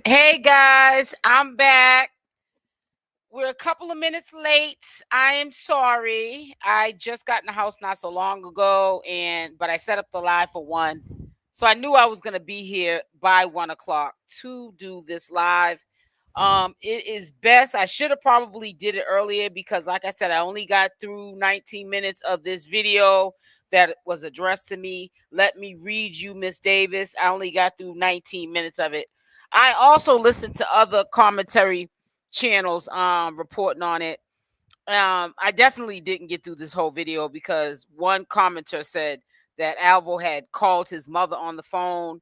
Hey guys, I'm back. We're a couple of minutes late. I am sorry. I just got in the house not so long ago, but I set up the live for 1. So I knew I was gonna be here by 1 o'clock to do this live. It is best. I should have probably did it earlier because, like I said, I only got through 19 minutes of this video that was addressed to me. Let me read you, Miss Davis. I only got through 19 minutes of it. I also listened to other commentary channels reporting on it. I definitely didn't get through this whole video because one commenter said that Alvo had called his mother on the phone.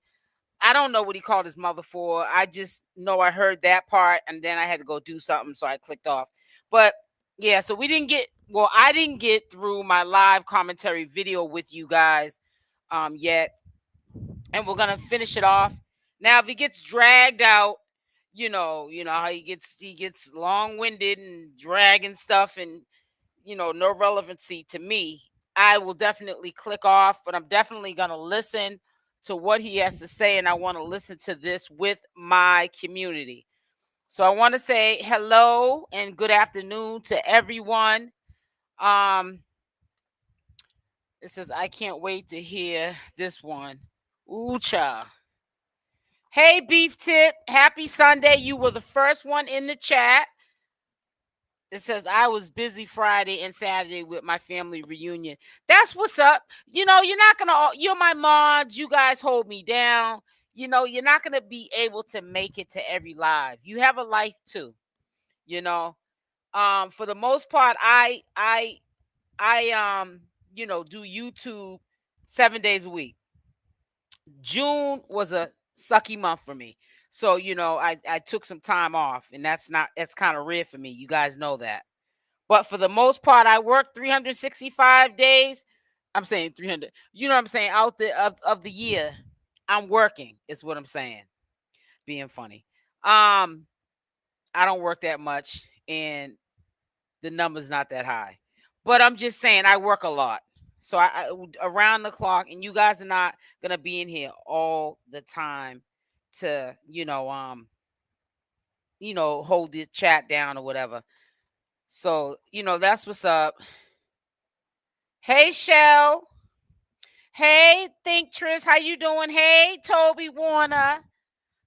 I don't know what he called his mother for. I just know I heard that part and then I had to go do something, so I clicked off. But yeah, so I didn't get through my live commentary video with you guys yet. And we're gonna finish it off. Now, if he gets dragged out, you know how he gets long-winded and dragging stuff and no relevancy to me, I will definitely click off, but I'm definitely gonna listen to what he has to say, and I want to listen to this with my community. So I want to say hello and good afternoon to everyone. Um, it says I can't wait to hear this one. Ooh, cha. Hey, Beef Tip. Happy Sunday. You were the first one in the chat. It says I was busy Friday and Saturday with my family reunion. That's what's up. You're not gonna. You're my mods. You guys hold me down. You're not gonna be able to make it to every live. You have a life too. You know. For the most part, I do YouTube 7 days a week. June was a sucky month for me. So, I took some time off, and that's kind of rare for me. You guys know that. But for the most part, I work 365 days. I'm saying 300. You know what I'm saying? Out of the year, I'm working, is what I'm saying. Being funny. I don't work that much, and the number's not that high. But I'm just saying I work a lot. So I around the clock, and you guys are not gonna be in here all the time to hold the chat down or whatever. So that's what's up. Hey, Shell. Hey, Think Tris, how you doing? Hey, Toby Warner.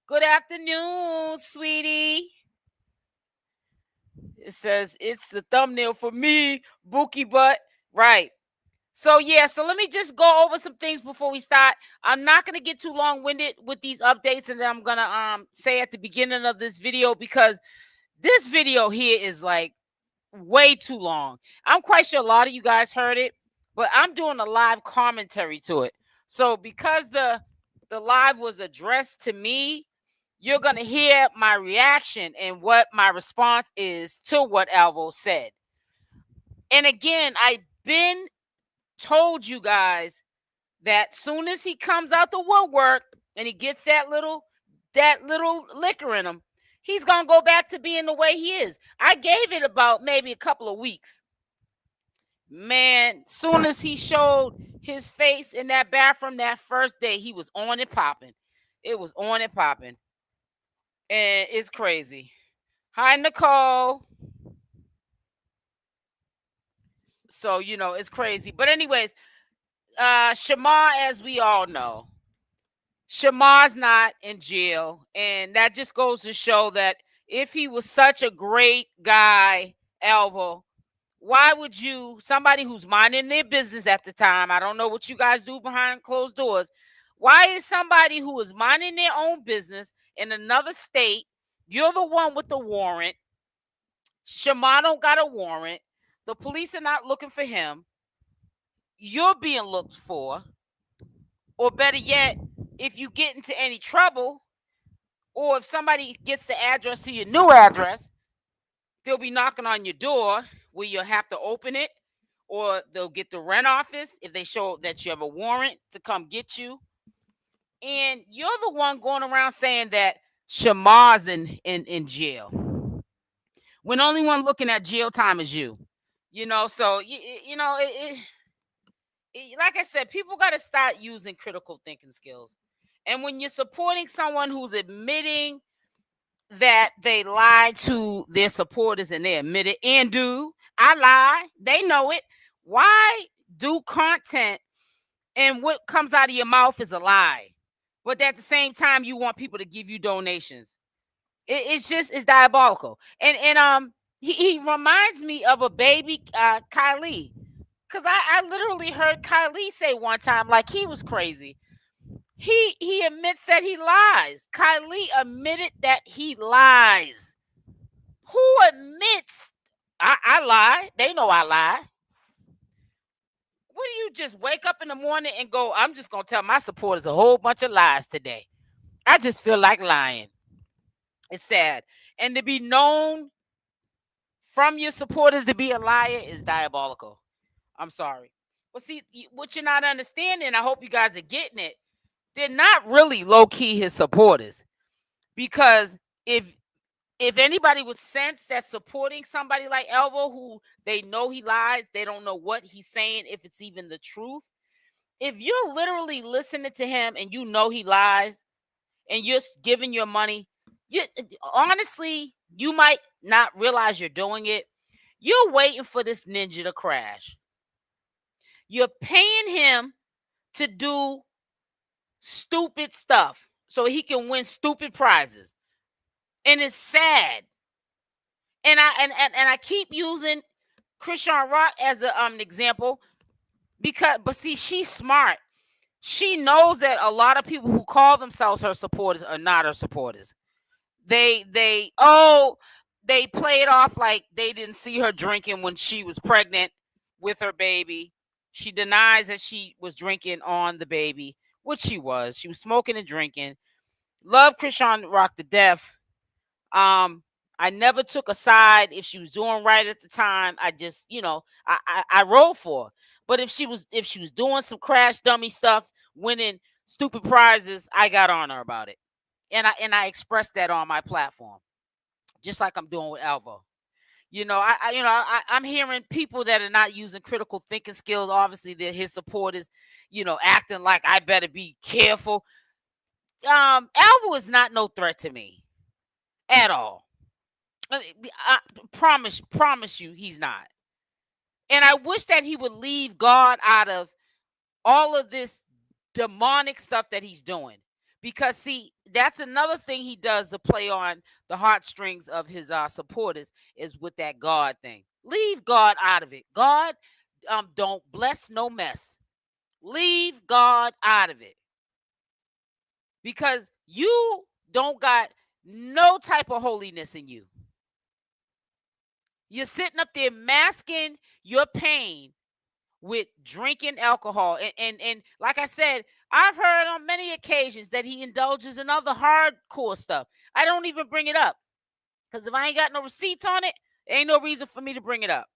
Good afternoon, sweetie. It says it's the thumbnail for me, Bookie Butt. Right. So let me just go over some things before we start. I'm not gonna get too long-winded with these updates, and then I'm gonna say at the beginning of this video, because this video here is like way too long. I'm quite sure a lot of you guys heard it, but I'm doing a live commentary to it. So because the live was addressed to me, you're gonna hear my reaction and what my response is to what Alvo said. And again, I've been told you guys that soon as he comes out the woodwork and he gets that little liquor in him, he's gonna go back to being the way he is. I gave it about maybe a couple of weeks. Man, soon as he showed his face in that bathroom that first day, he was on and popping. It was on and popping. And it's crazy. Hi, Nicole. So, it's crazy. But anyways, Shamar, as we all know, Shamar's not in jail. And that just goes to show that if he was such a great guy, Alvo, why would somebody who's minding their business at the time, I don't know what you guys do behind closed doors, why is somebody who is minding their own business in another state, you're the one with the warrant, Shamar don't got a warrant, the police are not looking for him, you're being looked for, or better yet, if you get into any trouble, or if somebody gets the address to your new address, they'll be knocking on your door where you'll have to open it, or they'll get the rent office if they show that you have a warrant to come get you. And you're the one going around saying that Shamar's in jail, when only one looking at jail time is you. So like I said, people got to start using critical thinking skills. And when you're supporting someone who's admitting that they lie to their supporters and they admit it and do, I lie, they know it. Why do content and what comes out of your mouth is a lie? But at the same time, you want people to give you donations. It's diabolical. And he reminds me of a baby Kylie. Cause I literally heard Kylie say one time like he was crazy. He admits that he lies. Kylie admitted that he lies. Who admits I lie? They know I lie. What do you just wake up in the morning and go, I'm just gonna tell my supporters a whole bunch of lies today? I just feel like lying. It's sad. And to be known from your supporters to be a liar is diabolical. I'm sorry. Well, see, what you're not understanding, I hope you guys are getting it. They're not really low key his supporters, because if anybody with sense that's supporting somebody like Alvo, who they know he lies, they don't know what he's saying, if it's even the truth. If you're literally listening to him and you know he lies, and you're giving your money, honestly, you might not realize you're doing it. You're waiting for this ninja to crash. You're paying him to do stupid stuff so he can win stupid prizes. And it's sad. And I keep using Chrisean Rock as an example, but see, she's smart. She knows that a lot of people who call themselves her supporters are not her supporters. They play it off like they didn't see her drinking when she was pregnant with her baby. She denies that she was drinking on the baby, which she was. She was smoking and drinking. Love Chrisean Rock to death. I never took a side if she was doing right at the time. I just, I rolled for her. But if she was doing some crash dummy stuff, winning stupid prizes, I got on her about it. And I expressed that on my platform, just like I'm doing with Alvo. I'm hearing people that are not using critical thinking skills. Obviously, they're his supporters, acting like I better be careful. Alvo is not no threat to me at all. I promise you, he's not. And I wish that he would leave God out of all of this demonic stuff that he's doing. Because, see, that's another thing he does to play on the heartstrings of his supporters, is with that God thing. Leave God out of it. God don't bless no mess. Leave God out of it. Because you don't got no type of holiness in you. You're sitting up there masking your pain with drinking alcohol. And like I said, I've heard on many occasions that he indulges in other hardcore stuff. I don't even bring it up, because if I ain't got no receipts on it, there ain't no reason for me to bring it up.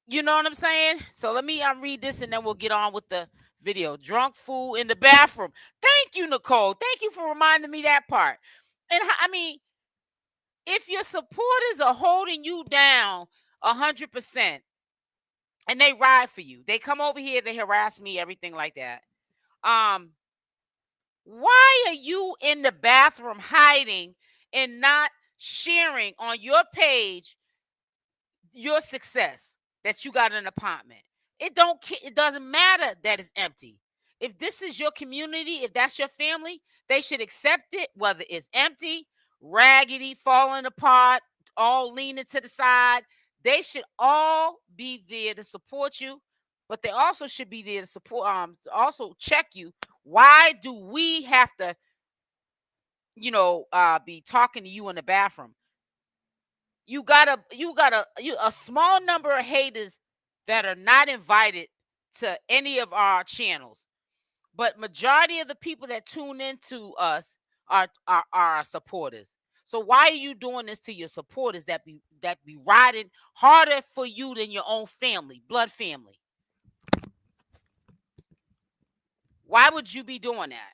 You know what I'm saying? So let me read this and then we'll get on with the video. Drunk fool in the bathroom. Thank you, Nicole. Thank you for reminding me that part. And I mean, if your supporters are holding you down 100%, and they ride for you, they come over here, they harass me, everything like that. Why are you in the bathroom hiding and not sharing on your page your success, that you got an apartment? It doesn't matter that it's empty. If this is your community, if that's your family, they should accept it, whether it's empty, raggedy, falling apart, all leaning to the side. They should all be there to support you, but they also should be there to support, also check you. Why do we have to, be talking to you in the bathroom? You got a small number of haters that are not invited to any of our channels, but majority of the people that tune into us are our supporters. So why are you doing this to your supporters that be riding harder for you than your own family, blood family? Why would you be doing that?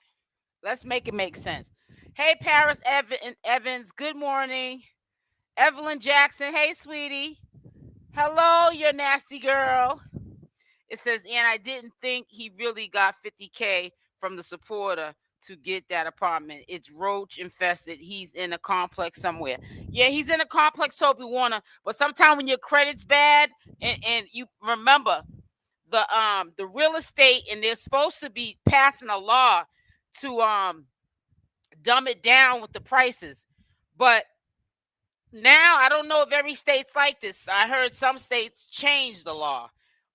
Let's make it make sense. Hey, Paris Evans, good morning. Evelyn Jackson, hey, sweetie. Hello, you nasty girl. It says, and I didn't think he really got 50K from the supporter to get that apartment. It's roach infested. He's in a complex somewhere. Yeah, he's in a complex, Toby Warner. But sometimes when your credit's bad, and you remember the real estate, and they're supposed to be passing a law to dumb it down with the prices. But now I don't know if every state's like this. I heard some states change the law,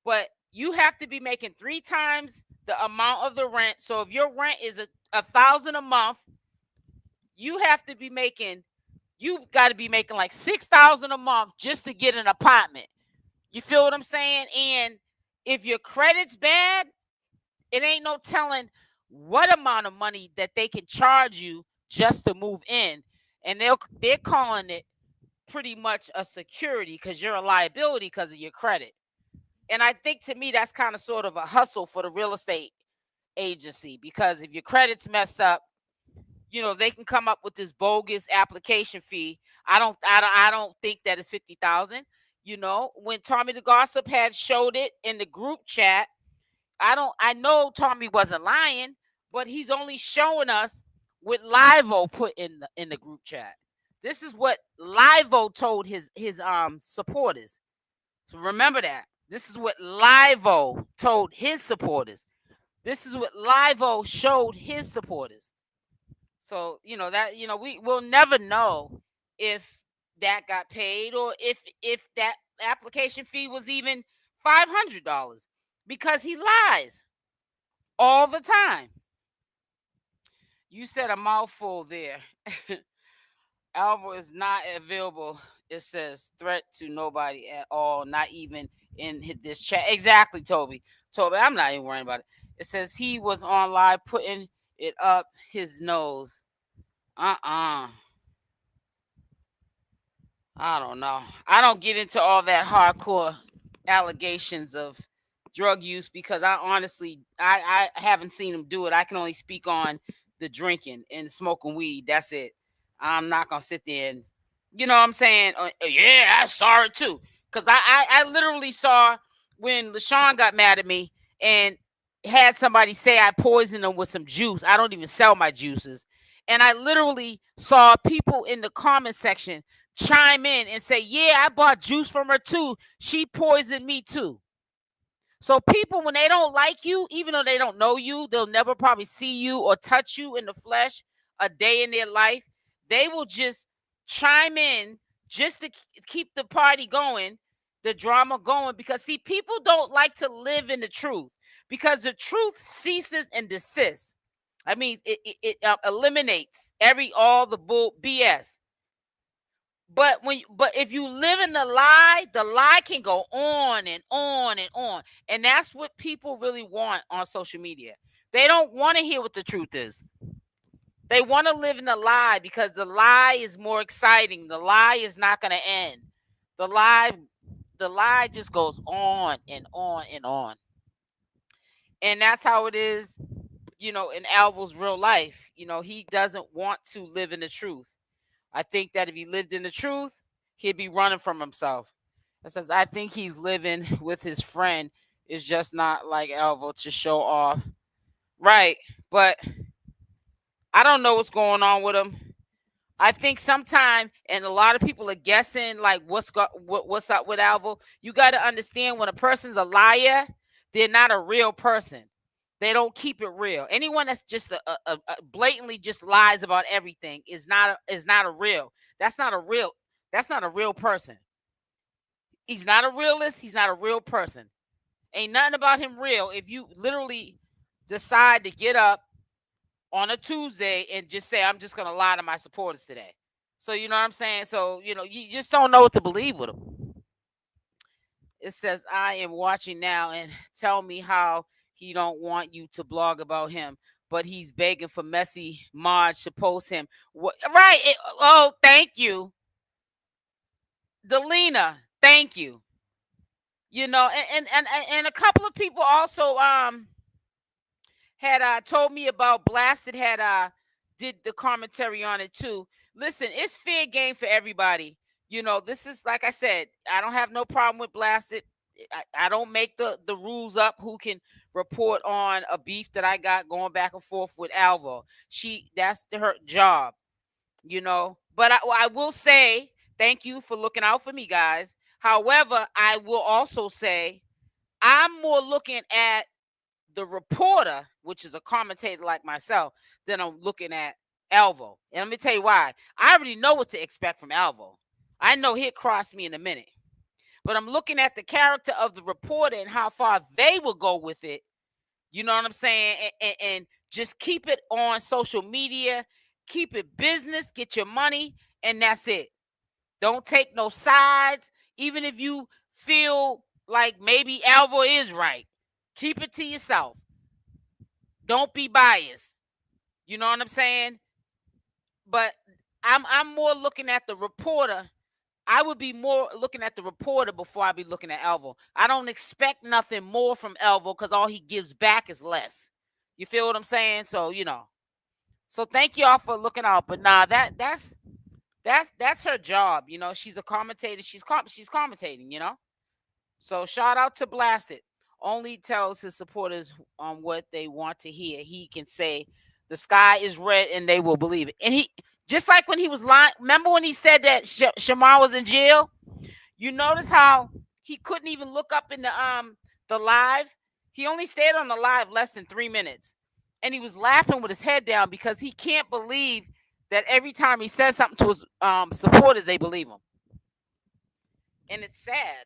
but you have to be making 3 times the amount of the rent. So if your rent is $1,000 a month, you have to be making, you got to be making like $6,000 a month just to get an apartment. You feel what I'm saying? And if your credit's bad, it ain't no telling what amount of money that they can charge you just to move in. And they're calling it pretty much a security because you're a liability because of your credit. And I think, to me, that's kind of sort of a hustle for the real estate agency, because if your credit's messed up, they can come up with this bogus application fee. I don't think that is $50,000. When Tommythegossip had showed it in the group chat, I know Tommy wasn't lying, but he's only showing us what Livo put in the group chat. This is what Livo told his supporters. So remember that. This is what Livo told his supporters. This is what Livo showed his supporters. So, that, we will never know if that got paid, or if that application fee was even $500, because he lies all the time. You said a mouthful there. Alvo is not available. It says threat to nobody at all, not even in this chat. Exactly, Toby, I'm not even worrying about it. It says he was on live putting it up his nose. I don't know. I don't get into all that hardcore allegations of drug use, because I honestly, I haven't seen him do it. I can only speak on the drinking and smoking weed. That's it. I'm not gonna sit there and, what I'm saying? Yeah, I saw it too. Because I literally saw when LaShawn got mad at me and had somebody say I poisoned him with some juice. I don't even sell my juices. And I literally saw people in the comment section chime in and say, yeah, I bought juice from her too. She poisoned me too. So people, when they don't like you, even though they don't know you, they'll never probably see you or touch you in the flesh a day in their life, they will just chime in just to keep the party going, the drama going. Because, see, people don't like to live in the truth, because the truth ceases and desists. I mean, it eliminates all the bull BS. But if you live in the lie can go on and on and on. And that's what people really want on social media. They don't want to hear what the truth is. They want to live in the lie, because the lie is more exciting. The lie is not going to end. The lie just goes on and on and on. And that's how it is, in Alvo's real life. He doesn't want to live in the truth. I think that if he lived in the truth, he'd be running from himself. It says, I think he's living with his friend. It's just not like Alvo to show off. Right. But I don't know what's going on with him. I think sometime, and a lot of people are guessing, like, what's up with Alvo. You got to understand, when a person's a liar, they're not a real person. They don't keep it real. Anyone that's just a blatantly just lies about everything is not a real. That's not a real person. He's not a realist. He's not a real person. Ain't nothing about him real if you literally decide to get up on a Tuesday and just say, I'm just going to lie to my supporters today. So, you know what I'm saying? So, you just don't know what to believe with him. It says, I am watching now, and tell me how he don't want you to blog about him, but he's begging for Messy Marge to post him. What, right. Thank you. Delina, thank you. And a couple of people also had told me about Blasted, had did the commentary on it too. Listen, it's fair game for everybody. This is, like I said, I don't have no problem with Blasted. I don't make the rules up who can report on a beef that I got going back and forth with Alvo. That's her job, you know. But I will say thank you for looking out for me, guys. However, I will also say I'm more looking at the reporter, which is a commentator like myself, than I'm looking at Alvo. And let me tell you why. I already know what to expect from Alvo. I know he'll cross me in a minute. But I'm looking at the character of the reporter and how far they will go with it. You know what I'm saying? And just keep it on social media, keep it business, get your money, and that's it. Don't take no sides. Even if you feel like maybe Alvo is right, keep it to yourself. Don't be biased. You know what I'm saying? But I'm more looking at the reporter. I would be more looking at the reporter before I be looking at Alvo. I don't expect nothing more from Alvo because all he gives back is less. You feel what I'm saying? So you know. So thank y'all for looking out. But nah, that's her job. You know, she's a commentator. She's commentating. You know. So shout out to Blasted. Only tells his supporters on what they want to hear. He can say the sky is red and they will believe it. And he just like when he was lying. Remember when he said that Shamar was in jail? You notice how he couldn't even look up in the live. He only stayed on the live less than 3 minutes, and he was laughing with his head down because he can't believe that every time he says something to his supporters, they believe him, and it's sad.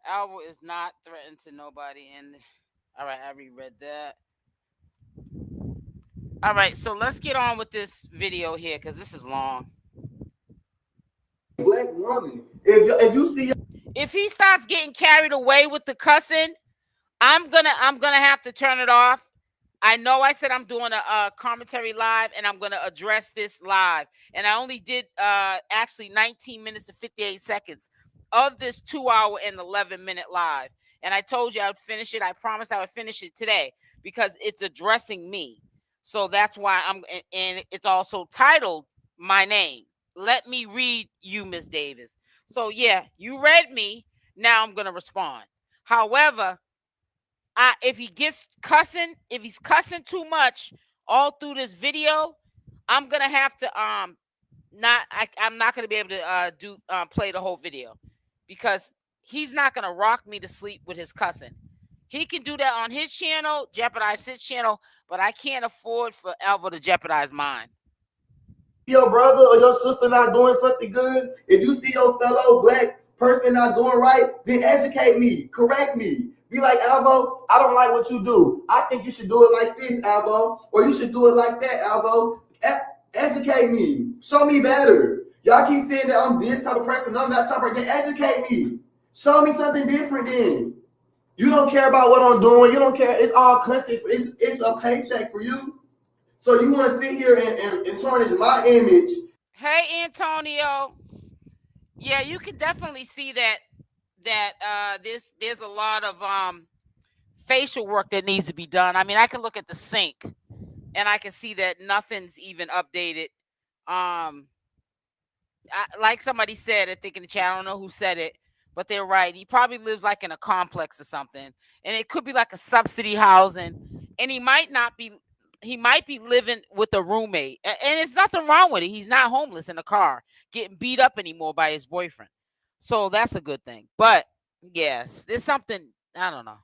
Alvo is not threatened to nobody. And all right, I reread that. All right, so let's get on with this video here because this is long. Black woman. If you see, if he starts getting carried away with the cussing, I'm gonna have to turn it off. I know I said I'm doing a commentary live and I'm gonna address this live, and I only did actually 19 minutes and 58 seconds of this 2 hour and 11-minute live, and I told you I would finish it. I promised I would finish it today because it's addressing me. So that's why and it's also titled my name. Let me read you, Miss Davis. So yeah, you read me. Now I'm gonna respond. However, if he's cussing too much all through this video, I'm gonna have to I'm not gonna be able to play the whole video because he's not gonna rock me to sleep with his cussing. He can do that on his channel, jeopardize his channel, but I can't afford for Alvo to jeopardize mine. your brother or your sister not doing something good, if you see your fellow black person not doing right, then educate me, correct me. Be like, Alvo, I don't like what you do. I think you should do it like this, Alvo, or you should do it like that, Alvo. Educate me. Show me better. Y'all keep saying that I'm this type of person, I'm that type of person. Then educate me. Show me something different then. You don't care about what I'm doing. You don't care. It's all content. It's a paycheck for you. So you want to sit here and tarnish my image. Hey, Antonio. Yeah, you can definitely see that there's a lot of facial work that needs to be done. I mean, I can look at the sink and I can see that nothing's even updated. Like somebody said, I think in the chat, I don't know who said it, but they're right. He probably lives like in a complex or something, and it could be like a subsidy housing, and he might be living with a roommate, and there's nothing wrong with it. He's not homeless in a car getting beat up anymore by his boyfriend, so that's a good thing. But yes, there's something, I don't know.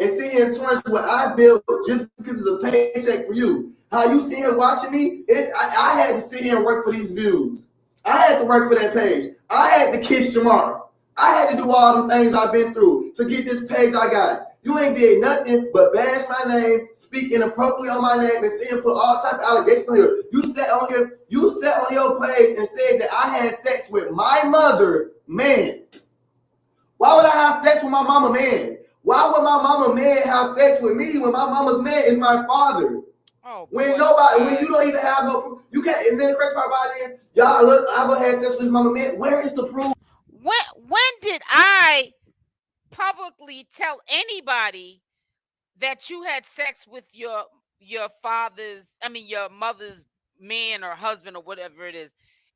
And sit here and tarnish what I built just because it's a paycheck for you. How you sit here watching me, I had to sit here and work for these views. I had to work for that page. I had to kiss Shamar. I had to do all the things I've been through to get this page I got. You ain't did nothing but bash my name, speak inappropriately on my name, and sit and put all type of allegations on here. You sat on your page and said that I had sex with my mother, man. Why would I have sex with my mama, man? Why would my mama, man, have sex with me when my mama's man is my father? Oh, when you don't even have no proof, you can't. And then the crazy part about it is, y'all look, I go had sex with his mama, man. Where is the proof? When did I publicly tell anybody that you had sex with your mother's man or husband or whatever it is?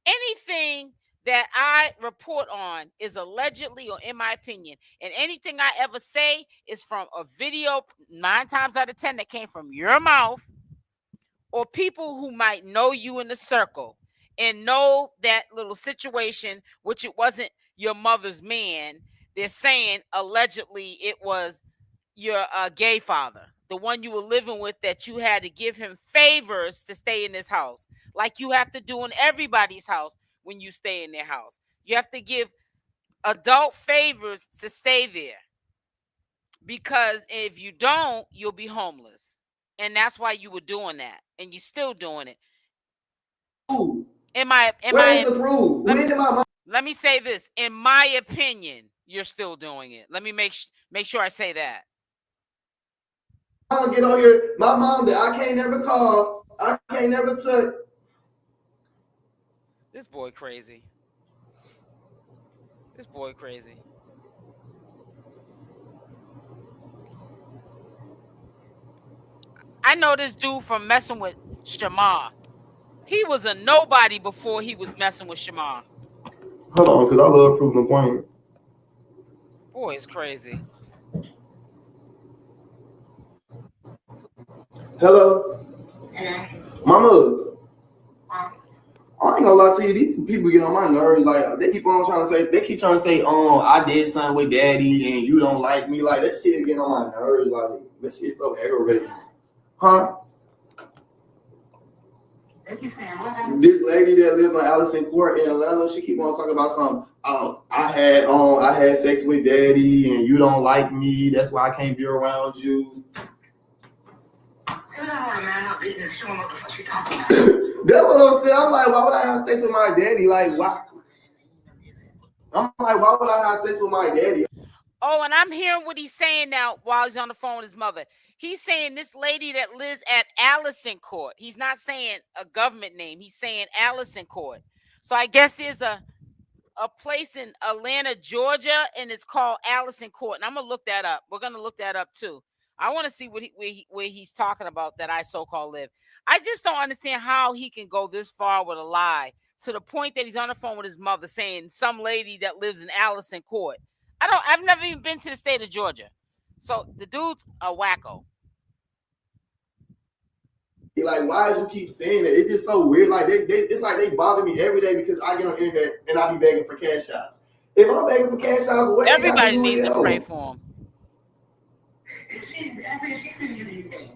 Anything that I report on is allegedly or in my opinion. And anything I ever say is from a video 9 times out of 10 that came from your mouth or people who might know you in the circle and know that little situation, which it wasn't your mother's man. They're saying allegedly it was your gay father, the one you were living with, that you had to give him favors to stay in this house, like you have to do in everybody's house when you stay in their house. You have to give adult favors to stay there, because if you don't, you'll be homeless. And that's why you were doing that, and you're still doing it. Where's the proof? When did my mom? Let me say this. In my opinion, you're still doing it. Let me make sure I say that. I don't get on here. My mom that I can't never call. I can't never touch. This boy crazy. This boy crazy. I know this dude from messing with Shamar. He was a nobody before he was messing with Shamar. Hold on, because I love proving a point. Boy, it's crazy. Hello? Hello? Mama. I ain't gonna lie to you, these people get on my nerves. Like, they keep on trying to say, I did something with daddy and you don't like me. Like, that shit is getting on my nerves. Like, that shit's so aggravating. Huh? This lady that lives on Allison Court in Atlanta, she keep on talking about something. I had sex with daddy and you don't like me. That's why I can't be around you. Tell that man up business, show him what the fuck she talking about. That's what I'm saying. I'm like, why would I have sex with my daddy? Like, why? I'm like, why would I have sex with my daddy? Oh, and I'm hearing what he's saying now while he's on the phone with his mother. He's saying this lady that lives at Allison Court. He's not saying a government name. He's saying Allison Court. So I guess there's a place in Atlanta, Georgia, and it's called Allison Court. And I'm going to look that up. We're going to look that up too. I want to see where he's talking about that I so-called live. I just don't understand how he can go this far with a lie to the point that he's on the phone with his mother saying some lady that lives in Allison Court. I've never even been to the state of Georgia. So the dude's a wacko. Like, why do you keep saying that? It's just so weird. Like, it's like they bother me every day because I get on the internet and I be begging for cash apps. If I'm begging for cash apps, what everybody needs to pray for him.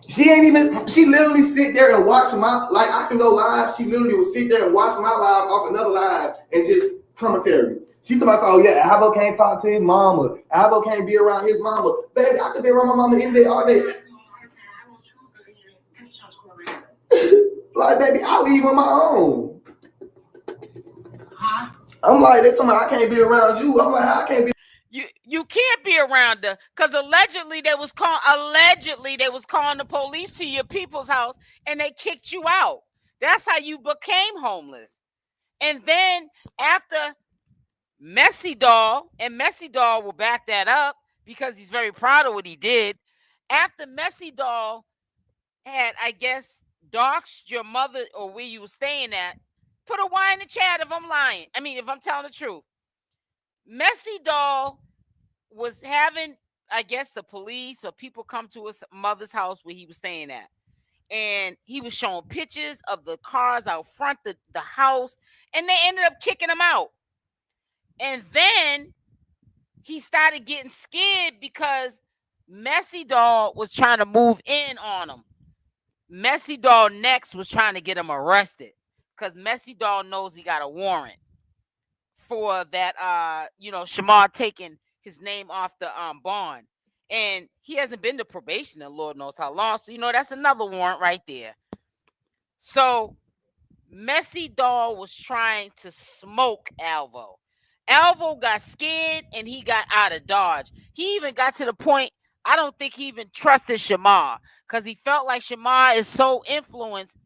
She literally sit there and watch like, I can go live. She literally will sit there and watch my live off another live and just commentary. She's about to say, oh yeah, Alvo can't talk to his mama. Alvo can't be around his mama. Baby, I could be around my mama any day, all day. Like, baby, I leave on my own. I'm like, they talking about I can't be around you. I'm like, I can't be. You can't be around her because allegedly they was calling the police to your people's house and they kicked you out. That's how you became homeless. And then after 𝗪𝗛𝗪 will back that up because he's very proud of what he did. After 𝗪𝗪𝗪 had, I guess, doxed your mother or where you were staying at, put a Y in the chat if I'm lying. I mean, if I'm telling the truth. 𝗪𝗪𝗪 was having, I guess, the police or people come to his mother's house where he was staying at. And he was showing pictures of the cars out front the house. And they ended up kicking him out. And then he started getting scared because 𝗪𝗪𝗪 was trying to move in on him. 𝗪𝗪𝗪 next was trying to get him arrested because 𝗪𝗪𝗪 knows he got a warrant for that, Shamar taking his name off the bond. And he hasn't been to probation in Lord knows how long. So, that's another warrant right there. So 𝗪𝗪𝗪𝗪 was trying to smoke Alvo. Alvo got scared and he got out of Dodge. He even got to the point, I don't think he even trusted Shamar because he felt like Shamar is so influenced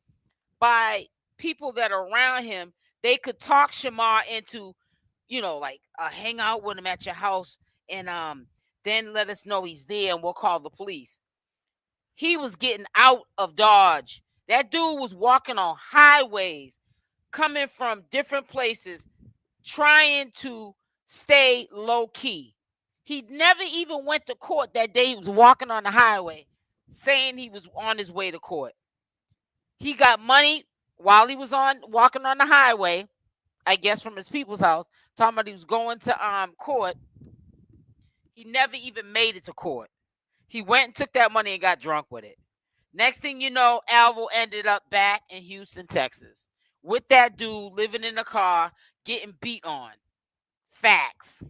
by people that are around him. They could talk Shamar into, like hang out with him at your house and then let us know he's there and we'll call the police. He was getting out of Dodge. That dude was walking on highways, coming from different places trying to stay low key. He never even went to court that day. He was walking on the highway saying he was on his way to court. He got money while he was walking on the highway, I guess from his people's house, talking about he was going to court. He never even made it to court. He went and took that money and got drunk with it. Next thing you know, Alvo ended up back in Houston, Texas, with that dude living in a car, getting beat on. Facts.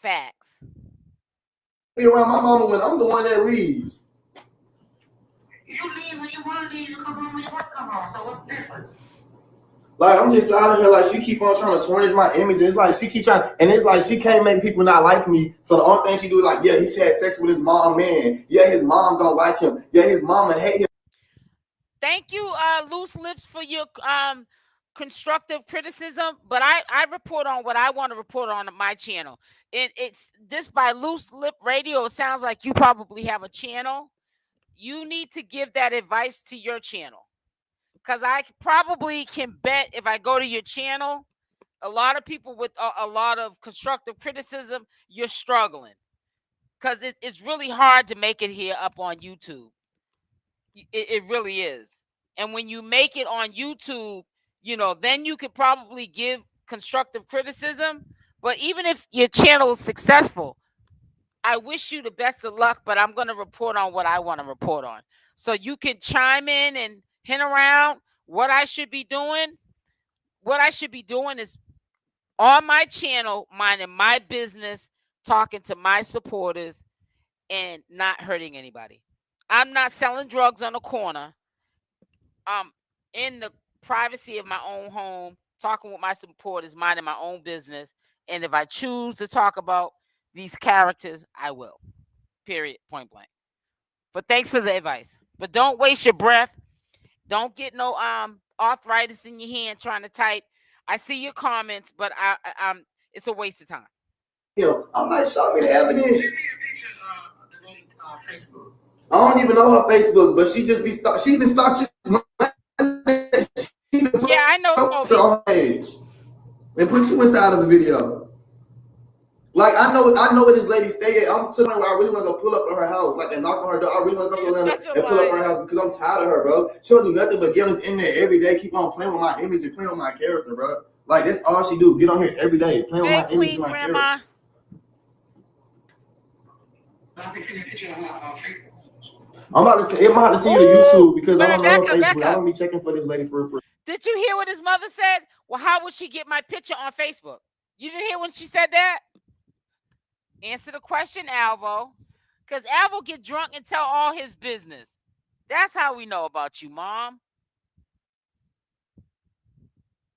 Facts. Be around my mama when I'm the one that leaves. You leave when you want to leave. You come home when you want to come home. So what's the difference? Like, I'm just out of here. Like, she keep on trying to tarnish my image. It's like she keep trying, and it's like she can't make people not like me. So the only thing she do is like, yeah, he had sex with his mom, man. Yeah, his mom don't like him. Yeah, his mama hate him. Thank you, Loose Lips, for your constructive criticism. But I report on what I want to report on my channel. It's this by Loose Lip Radio. It sounds like you probably have a channel. You need to give that advice to your channel. Because I probably can bet if I go to your channel, a lot of people with a lot of constructive criticism, you're struggling. Because it's really hard to make it here up on YouTube. It really is. And when you make it on YouTube, then you could probably give constructive criticism. But even if your channel is successful, I wish you the best of luck, but I'm going to report on what I want to report on. So you can chime in and hint around what I should be doing. What I should be doing is on my channel, minding my business, talking to my supporters, and not hurting anybody. I'm not selling drugs on the corner. In the privacy of my own home, talking with my supporters, minding my own business. And if I choose to talk about these characters, I will. Period. Point blank. But thanks for the advice. But don't waste your breath. Don't get no arthritis in your hand trying to type. I see your comments, but it's a waste of time. I'm like, show me the evidence. Send me a picture of the lady on Facebook. I don't even know her Facebook, but she just be she even started. Yeah, I know. On page and put you inside of the video. Like I know where this lady stay at. I'm to the point where I really want to go pull up at her house, like and knock on her door. I really want to come to Atlanta and pull up her house because I'm tired of her, bro. She don't do nothing but get in there every day, keep on playing with my image and playing with my character, bro. Like that's all she do. Get on here every day, playing with my image and my character. I'm about to send you to YouTube because I don't know her Facebook. I don't be checking for this lady for free. Did you hear what his mother said? Well, how would she get my picture on Facebook? You didn't hear when she said that? Answer the question, Alvo. Because Alvo get drunk and tell all his business. That's how we know about you, Mom.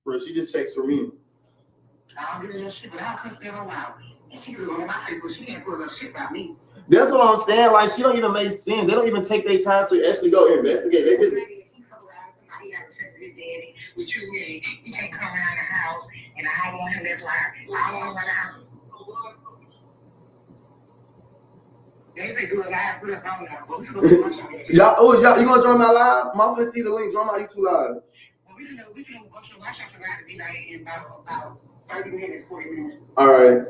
Bro, she just checks for me. I don't give a shit, but I'll cuss her out. And she could go on my Facebook. She can't put her shit about me. That's what I'm saying. Like, she don't even make sense. They don't even take their time to actually go investigate. They just... Somebody have sex with his daddy, with you, he can't come around the house, and I don't want him. That's why I don't want him around. They say do a live, put us on now, but we can go to my show. y'all, you gonna join my live? I'm finna see the link. Join my YouTube live. Well, we can go to my show, so I have to be like in about 30 minutes, 40 minutes. All right.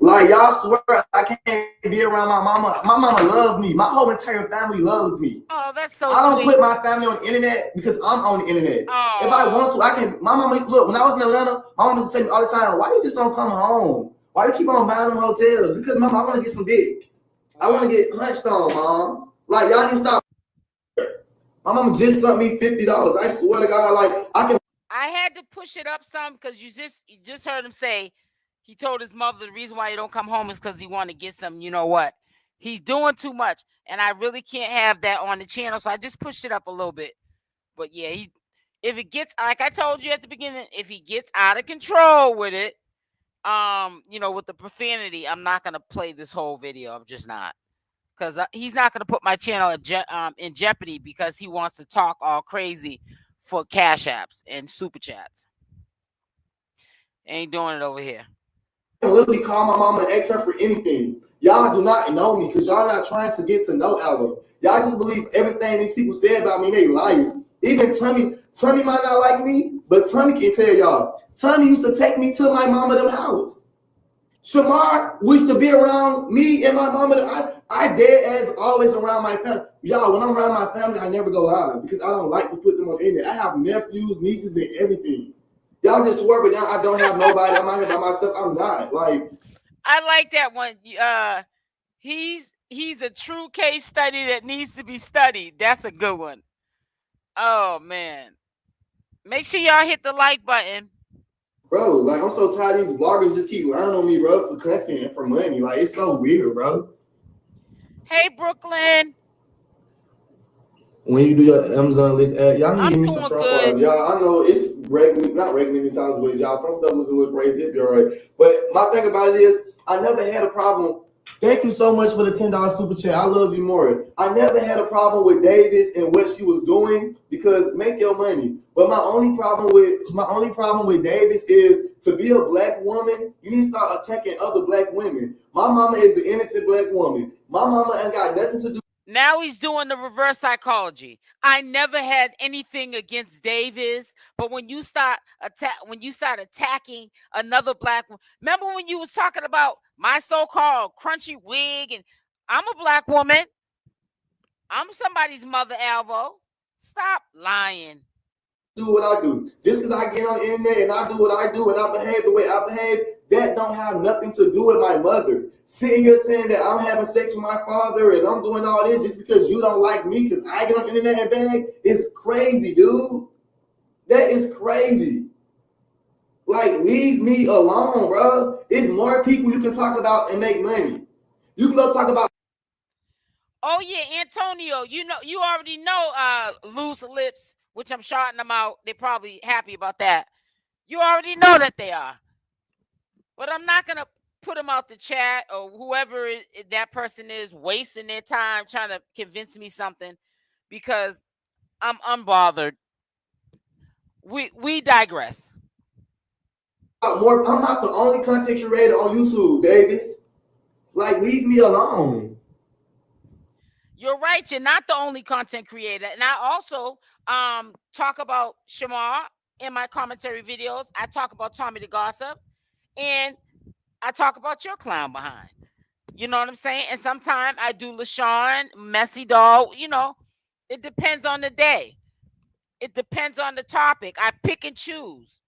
Like, y'all swear I can't be around my mama. My mama loves me. My whole entire family loves me. Oh, that's so I don't sweet. put my family on the internet because I'm on the internet. Oh. If I want to, I can. My mama, look, when I was in Atlanta, my mama used to tell me all the time, why you just don't come home? Why you keep on buying them hotels? Because, mama, I want to get some dick. I want to get hunched on, Mom. Like, y'all need to stop. My mama just sent me $50. I swear to God, like, I had to push it up some because you just heard him say he told his mother the reason why he don't come home is because he want to get some, you know what? He's doing too much, and I really can't have that on the channel, so I just pushed it up a little bit. But yeah, if it gets, like I told you at the beginning, if he gets out of control with it, with the profanity, I'm not gonna play this whole video. I'm just not, because he's not gonna put my channel in jeopardy because he wants to talk all crazy for cash apps and super chats. Ain't doing it over here. I can literally call my mama and ask her for anything. Y'all do not know me because y'all not trying to get to know Alvo. Y'all just believe everything these people say about me. They liars. Even Tommy might not like me, but Tommy can tell y'all Tommy used to take me to my mama them house. Shamar used to be around me and my mama. I dead as always around my family. Y'all, when I'm around my family, I never go live because I don't like to put them on the internet. I have nephews, nieces, and everything. Y'all just swear, but now I don't have nobody. I'm out here by myself. I'm not. Like, I like that one. He's a true case study that needs to be studied. That's a good one. Oh man. Make sure y'all hit the like button. bro, like I'm so tired of these bloggers just keep lying on me, bro, for content and for money. Like, it's so weird, bro. Hey, Brooklyn. When you do your Amazon list ad, y'all need to I'm give me doing some Trump good. bars. Y'all, I know it's not regularly sounds weird, y'all. Some stuff look a little crazy, it'll be all right. But my thing about it is, I never had a problem. Thank you so much for the $10 super chat. I love you more. I never had a problem with Davis and what she was doing because make your money. But my only problem with Davis is to be a black woman, you need to start attacking other black women. My mama is an innocent black woman. My mama ain't got nothing to do. Now he's doing the reverse psychology. I never had anything against Davis, but when you start attacking another black woman, remember when you was talking about my so-called crunchy wig, and I'm a black woman. I'm somebody's mother, Alvo. Stop lying. Do what I do. Just because I get on the internet and I do what I do and I behave the way I behave, that don't have nothing to do with my mother. Sitting here saying that I'm having sex with my father and I'm doing all this just because you don't like me because I get on the internet and beg is crazy, dude. That is crazy. Like, leave me alone, bro. It's more people you can talk about and make money. You can go talk about. Oh yeah, Antonio, you already know loose lips, which I'm shouting them out. They're probably happy about that. You already know that they are. But I'm not gonna put them out the chat or whoever that person is wasting their time trying to convince me something because I'm unbothered. We digress. I'm not the only content curator on YouTube, Davis. Like, leave me alone. You're right. You're not the only content creator. And I also talk about Shamar in my commentary videos. I talk about Tommythegossip. And I talk about your clown behind. You know what I'm saying? And sometimes I do LaShawn, Messy Doll. You know, it depends on the day. It depends on the topic. I pick and choose.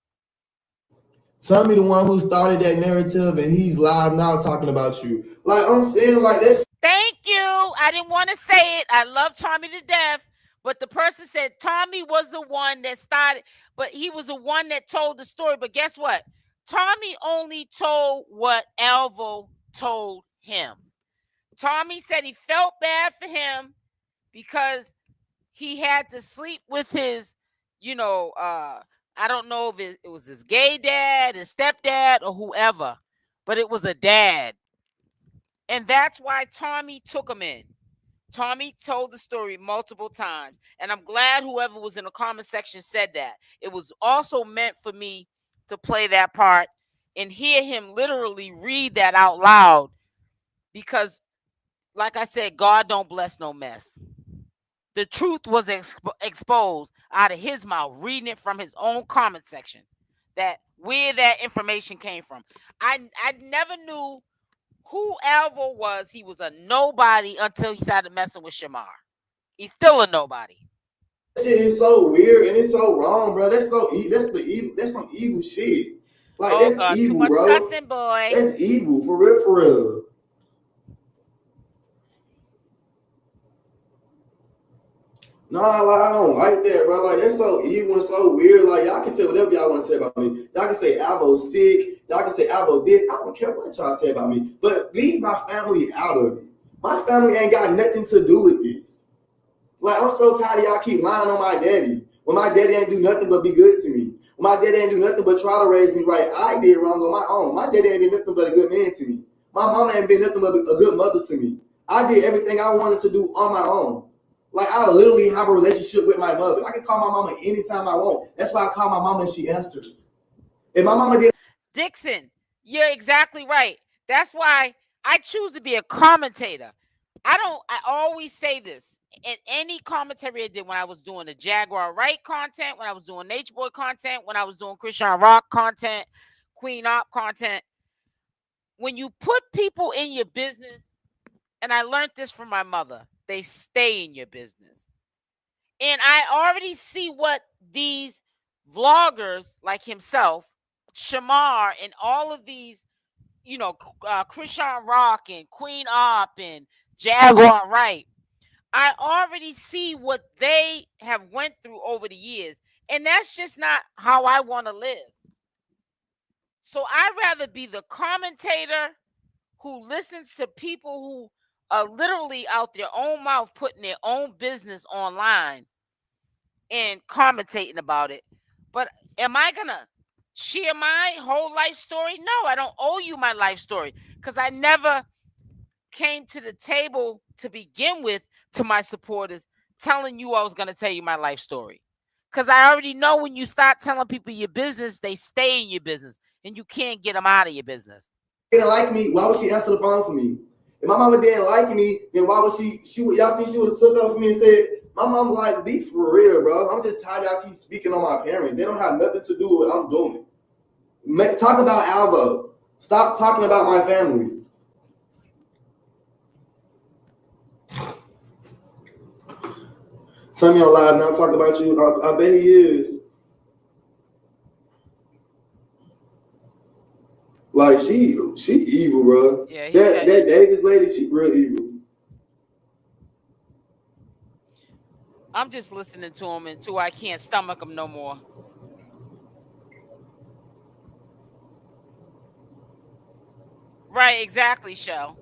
Tommy the one who started that narrative and he's live now talking about you. Like, I'm saying, like, that's. Thank you. I didn't want to say it. I love Tommy to death. But the person said Tommy was the one that started, but he was the one that told the story. But guess what? Tommy only told what Alvo told him. Tommy said he felt bad for him because he had to sleep with his, I don't know if it was his gay dad, his stepdad, or whoever, but it was a dad. And that's why Tommy took him in. Tommy told the story multiple times. And I'm glad whoever was in the comment section said that. It was also meant for me to play that part and hear him literally read that out loud. Because, like I said, God don't bless no mess. The truth was exposed out of his mouth, reading it from his own comment section. That where that information came from. I never knew who Alvo was. He was a nobody until he started messing with Shamar. He's still a nobody. That shit is so weird and it's so wrong, bro. That's evil. That's some evil shit. Like, that's God, evil, too much bro. cussing, boy. That's evil, for real, for real. Nah, like, I don't like that, bro. Like, that's so evil and so weird. Like, y'all can say whatever y'all want to say about me. Y'all can say Alvo's sick. Y'all can say Alvo this. I don't care what y'all say about me. But leave my family out of it. My family ain't got nothing to do with this. Like, I'm so tired of y'all keep lying on my daddy. When my daddy ain't do nothing but be good to me. When my daddy ain't do nothing but try to raise me right. I did wrong on my own. My daddy ain't been nothing but a good man to me. My mama ain't been nothing but a good mother to me. I did everything I wanted to do on my own. Like, I literally have a relationship with my mother. I can call my mama anytime I want. That's why I call my mama and she answers. And my mama did. Dixon, you're exactly right. That's why I choose to be a commentator. I always say this in any commentary I did when I was doing the Jaguar Wright content, when I was doing Nature Boy content, when I was doing Christian Rock content, queenopp content. When you put people in your business, and I learned this from my mother, they stay in your business. And I already see what these vloggers like himself, Shamar, and all of these, Christian Rock and queenopp and Jaguar Wright. I already see what they have went through over the years. And that's just not how I want to live. So I'd rather be the commentator who listens to people who are literally out their own mouth putting their own business online and commentating about it. But am I going to share my whole life story? No, I don't owe you my life story because I never came to the table to begin with to my supporters telling you I was going to tell you my life story. Because I already know when you start telling people your business, they stay in your business and you can't get them out of your business. Didn't like me, why would she answer the phone for me? If my mama didn't like me, then why would y'all think she would have took up for me and said, my mom like, be for real, bro. I'm just tired of y'all keep speaking on my parents. They don't have nothing to do with what I'm doing. Talk about Alvo. Stop talking about my family. Tommy on live now talking about you. I bet he is. Like she evil, bro. Yeah, that Davis lady, she real evil. I'm just listening to him until I can't stomach him no more. Right, exactly, Shell.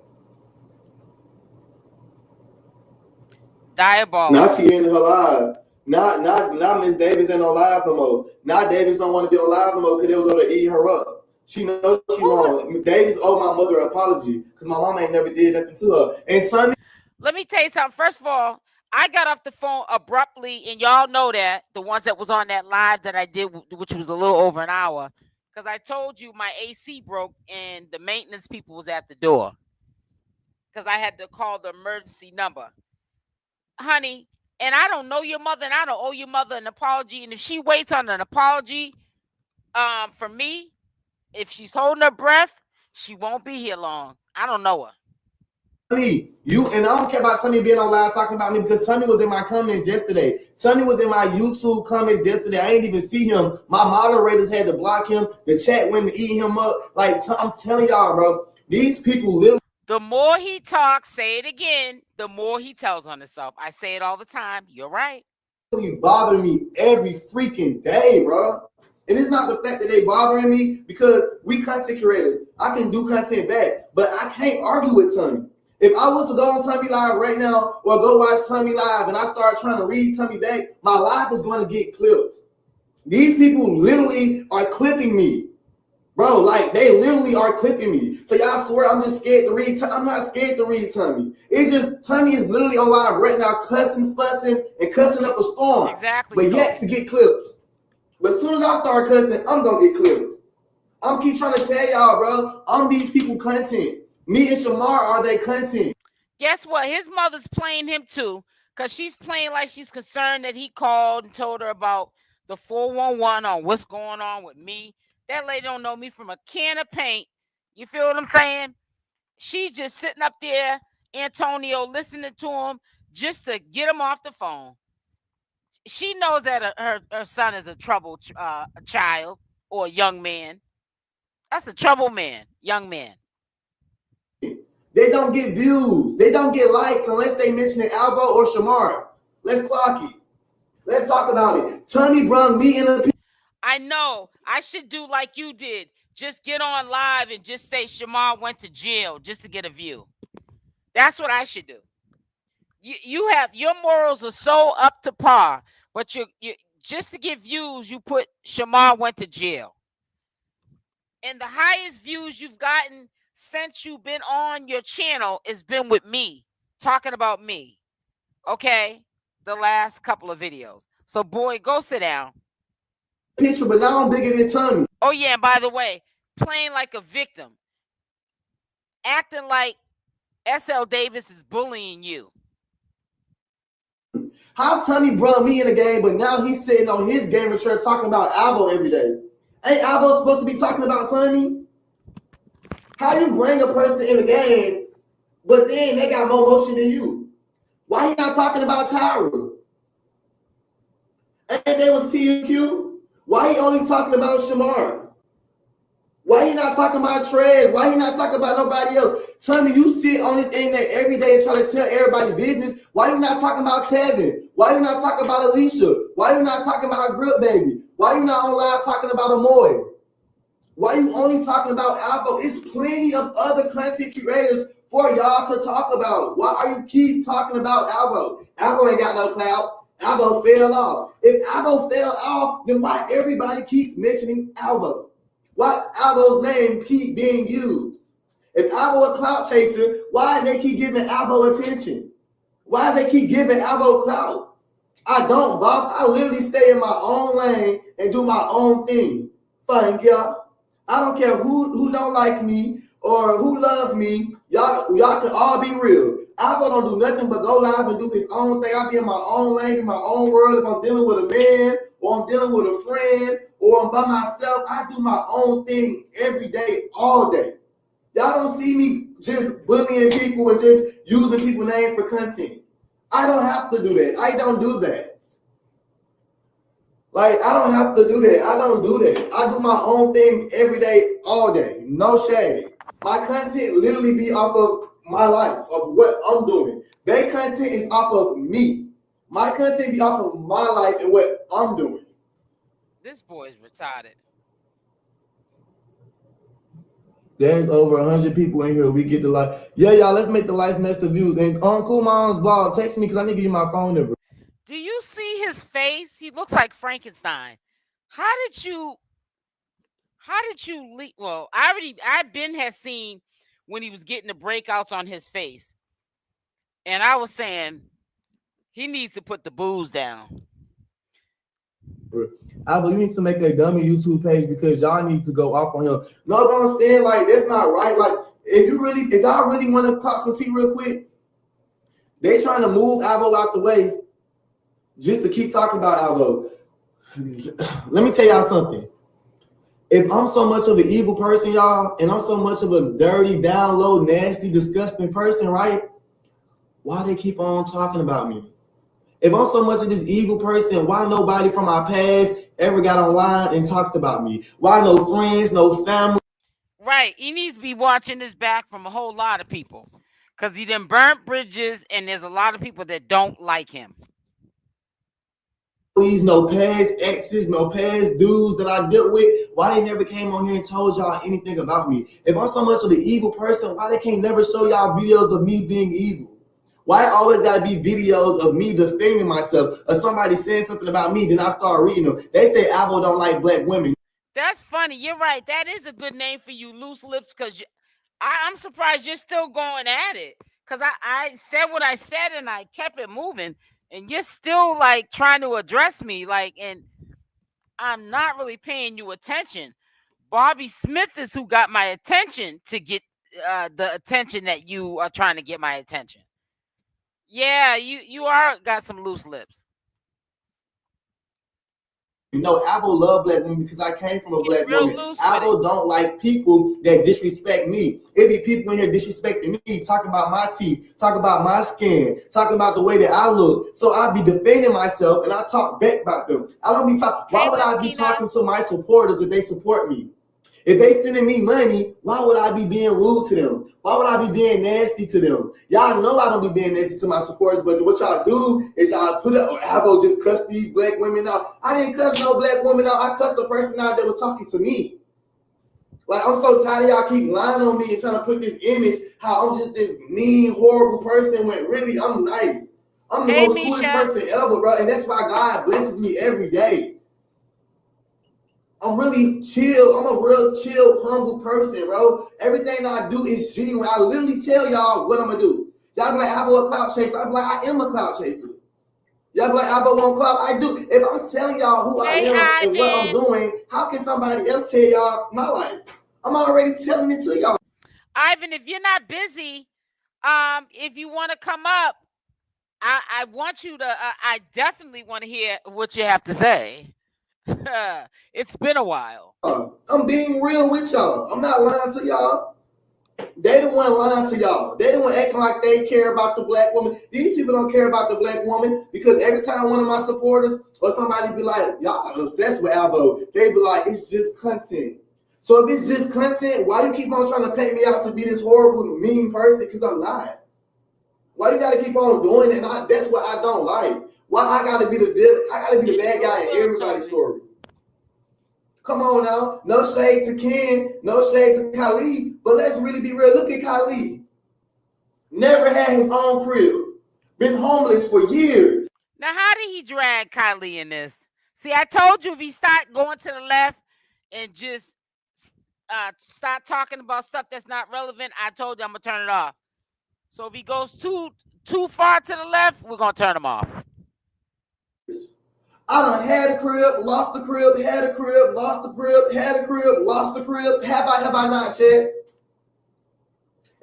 Diabolical. Now she in her live. Not Miss Davis ain't on live no more. Now Davis don't want to be on live no more because they was gonna eat her up. She knows she wrong. Davis owed my mother an apology because my mama ain't never did nothing to her. And Toni, let me tell you something. First of all, I got off the phone abruptly, and y'all know that, the ones that was on that live that I did, which was a little over an hour, because I told you my AC broke and the maintenance people was at the door because I had to call the emergency number. Honey, and I don't know your mother, and I don't owe your mother an apology. And if she waits on an apology from me, if she's holding her breath, she won't be here long. I don't know her. Toni, you and I don't care about Toni being on live talking about me because Toni was in my comments yesterday. Toni was in my YouTube comments yesterday. I ain't even see him. My moderators had to block him. The chat went to eat him up. Like I'm telling y'all, bro, these people literally. The more he talks, say it again, the more he tells on himself. I say it all the time. You're right. Really bother me every freaking day, bro. And it's not the fact that they bothering me because we content creators. I can do content back, but I can't argue with Toni. If I was to go on Tommy Live right now or go watch Tommy Live and I start trying to read Tommy back, my life is going to get clipped. These people literally are clipping me. Bro, like they literally are clipping me. So y'all swear I'm just scared to read. I'm not scared to read Tommy. It's just Tommy is literally on live right now cussing, fussing, and cussing up a storm. Exactly. But yet to get clipped. But as soon as I start cussing, I'm going to get clipped. I'm keep trying to tell y'all, bro. I'm these people content. Me and Shamar are they content. Guess what? His mother's playing him too, because she's playing like she's concerned that he called and told her about the 411 on what's going on with me. That lady don't know me from a can of paint. You feel what I'm saying? She's just sitting up there, Antonio, listening to him just to get him off the phone. She knows that her son is a troubled child or a young man. That's a troubled man, young man. They don't get views. They don't get likes unless they mention it, Alvo or Shamar. Let's clock it. Let's talk about it. Toni brung me in a. I know. I should do like you did. Just get on live and just say Shamar went to jail just to get a view. That's what I should do. You have your morals are so up to par, but you just to get views, you put Shamar went to jail. And the highest views you've gotten since you've been on your channel has been with me, talking about me. Okay? The last couple of videos. So, boy, go sit down. Picture, but now I'm bigger than Toni. Oh, yeah, and by the way, playing like a victim. Acting like SL Davis is bullying you. How Tommy brought me in the game, but now he's sitting on his gamer chair talking about Alvo every day. Ain't Alvo supposed to be talking about Tommy? How you bring a person in the game, but then they got more motion than you? Why he not talking about Tyra? And they was TQ. Why he only talking about Shamar? Why he not talking about Trez? Why he not talking about nobody else? Tell me, you sit on this internet every day and try to tell everybody business. Why you not talking about Tevin? Why you not talking about Alicia? Why you not talking about Grip Baby? Why you not on live talking about Amoy? Why you only talking about Alvo? It's plenty of other content creators for y'all to talk about. Why are you keep talking about Alvo? Alvo ain't got no clout. Alvo fell off. If Alvo fell off, then why everybody keeps mentioning Alvo? Why Alvo's name keep being used? If Alvo a clout chaser, why they keep giving Alvo attention? Why they keep giving Alvo clout? I don't, Bob. I literally stay in my own lane and do my own thing. Thank y'all. I don't care who don't like me or who loves me. Y'all can all be real. Alvo don't do nothing but go live and do his own thing. I be in my own lane, in my own world. If I'm dealing with a man or I'm dealing with a friend or I'm by myself, I do my own thing every day, all day. Y'all don't see me just bullying people and just using people's names for content. I don't have to do that. I don't do that. Like, I don't have to do that. I don't do that. I do my own thing every day, all day. No shade. My content literally be off of my life, of what I'm doing. Their content is off of me. My content be off of my life and what I'm doing. This boy is retarded. There's over 100 people in here. We get the light. Yeah, y'all, let's make the lights match the views. And Uncle Mom's blog, text me because I need to give you my phone number. Do you see his face? He looks like Frankenstein. How did you leak? Well, I've been had seen when he was getting the breakouts on his face. And I was saying he needs to put the booze down. Alvo, you need to make a dummy YouTube page because y'all need to go off on him. No, but I'm saying, like, that's not right. Like, if y'all really want to pop some tea real quick, they trying to move Alvo out the way just to keep talking about Alvo. Let me tell y'all something. If I'm so much of an evil person, y'all, and I'm so much of a dirty, down low, nasty, disgusting person, right? Why they keep on talking about me? If I'm so much of this evil person, why nobody from my past ever got online and talked about me? Why no friends, no family? Right. He needs to be watching his back from a whole lot of people because he done burnt bridges and there's a lot of people that don't like him. No past exes, no past dudes that I dealt with. Why they never came on here and told y'all anything about me? If I'm so much of the evil person, why they can't never show y'all videos of me being evil? Why always gotta be videos of me defending myself or somebody saying something about me, then I start reading them? They say Alvo don't like black women. That's funny. You're right. That is a good name for you, Loose Lips, because I'm surprised you're still going at it. Because I said what I said and I kept it moving. And you're still like trying to address me, like, and I'm not really paying you attention. Bobby Smith is who got my attention to get the attention that you are trying to get my attention. Yeah, you are got some loose lips. You know, Alvo love black women because I came from a black woman. Alvo don't like people that disrespect me. It be people in here disrespecting me, talking about my teeth, talking about my skin, talking about the way that I look. So I be defending myself and I talk back about them. I don't be talking. Why would I be talking to my supporters if they support me? If they sending me money, why would I be being rude to them? Why would I be being nasty to them? Y'all know I don't be being nasty to my supporters, but what y'all do is y'all put it, Alvo just cuss these black women out. I didn't cuss no black woman out. I cussed the person out that was talking to me. Like, I'm so tired of y'all keep lying on me and trying to put this image how I'm just this mean, horrible person when really I'm nice. I'm the most coolest person ever, bro, and that's why God blesses me every day. I'm really chill. I'm a real chill, humble person, bro. Everything that I do is genuine. I literally tell y'all what I'm gonna do. Y'all be like, Alvo a clout chaser. I'm like, I am a clout chaser. Y'all be like, Alvo on clout. I do. If I'm telling y'all who I am and what I'm doing, how can somebody else tell y'all my life? I'm already telling it to y'all. Ivan, if you're not busy, If you want to come up, I want you to. I definitely want to hear what you have to say. It's been a while. I'm being real with y'all. I'm not lying to y'all. They the one lying to y'all. They the one acting like they care about the black woman. These people don't care about the black woman because every time one of my supporters or somebody be like, y'all obsessed with Alvo, they be like, it's just content. So if it's just content, why you keep on trying to paint me out to be this horrible, mean person? Because I'm not. Why you gotta keep on doing it? That's what I don't like. Why I gotta be the villain? I gotta be the bad guy in everybody's story. Come on now. No shade to Ken, no shade to Clyde, but let's really be real. Look at Clyde. Never had his own crib. Been homeless for years. Now, how did he drag Kylie in this? See, I told you if he start going to the left and just start talking about stuff that's not relevant, I told you I'm gonna turn it off. So if he goes too far to the left, we're gonna turn him off. I done had a crib, lost the crib, had a crib, lost the crib, had a crib, lost the crib. Have I not, Chad?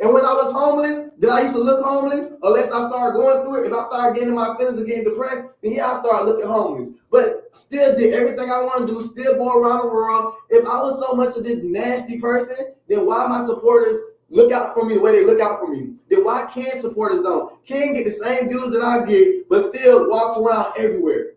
And when I was homeless, did I used to look homeless? Unless I started going through it, if I started getting my feelings and getting depressed, then yeah, I started looking homeless. But still did everything I want to do, still go around the world. If I was so much of this nasty person, then why my supporters look out for me the way they look out for me? Then why Ken supporters don't? Ken get the same views that I get, but still walks around everywhere.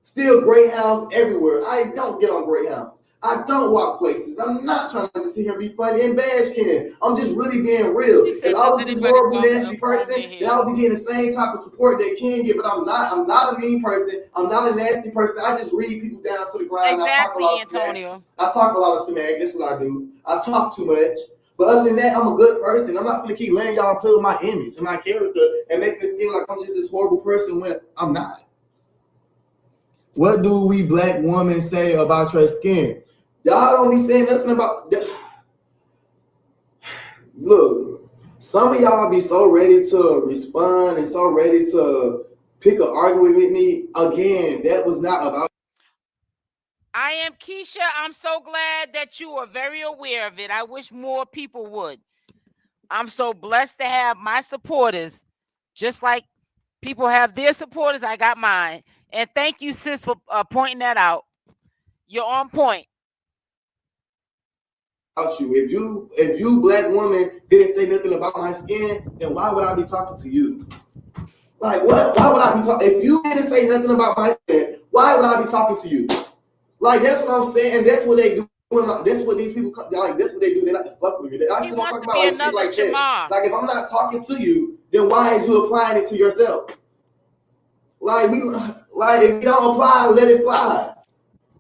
Still Greyhounds everywhere. I don't get on Greyhounds. I don't walk places. I'm not trying to sit here and be funny and bash Ken. I'm just really being real. If I was this horrible, nasty person, then I would be getting the same type of support that Ken get, but I'm not. I'm not a mean person. I'm not a nasty person. I just read people down to the ground. Exactly, I talk a lot of Antonio. I talk a lot of smack. That's what I do. I talk too much. But other than that, I'm a good person. I'm not going to keep letting y'all play with my image and my character and make it seem like I'm just this horrible person when I'm not. What do we black women say about your skin? Y'all don't be saying nothing about that. Look, some of y'all be so ready to respond and so ready to pick an argument with me. Again, that was not about. I am Keisha. I'm so glad that you are very aware of it. I wish more people would. I'm so blessed to have my supporters, just like people have their supporters. I got mine. And thank you, sis, for pointing that out. You're on point. You. If you black woman didn't say nothing about my skin, then why would I be talking to you? Like what? Why would I be talking? If you didn't say nothing about my skin, why would I be talking to you? Like that's what I'm saying. That's what they do. That's what these people like. That's what they do. They like to fuck with me. I still don't talk about like shit like that. Like if I'm not talking to you, then why is you applying it to yourself? Like if you don't apply, let it fly.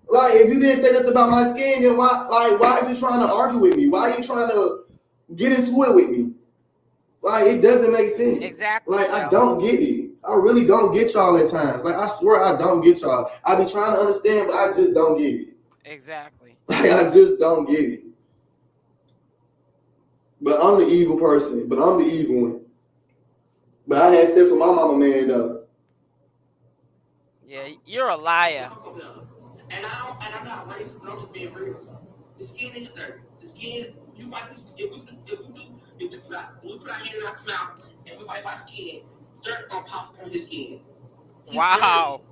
Like if you didn't say nothing about my skin, then why are you trying to argue with me? Why are you trying to get into it with me? Like it doesn't make sense. Exactly. Like I don't get it. I really don't get y'all at times. Like I swear I don't get y'all. I be trying to understand, but I just don't get it. Exactly. Like I just don't get it. But I'm the evil person. But I'm the evil one. But I had sex with my mama man though. Yeah, you're a liar. And I'm not racist, but I'm just being real. The skin is dirty. The skin, you might if we put our hand in our mouth and we wipe our skin, dirt gonna pop on his skin. Wow.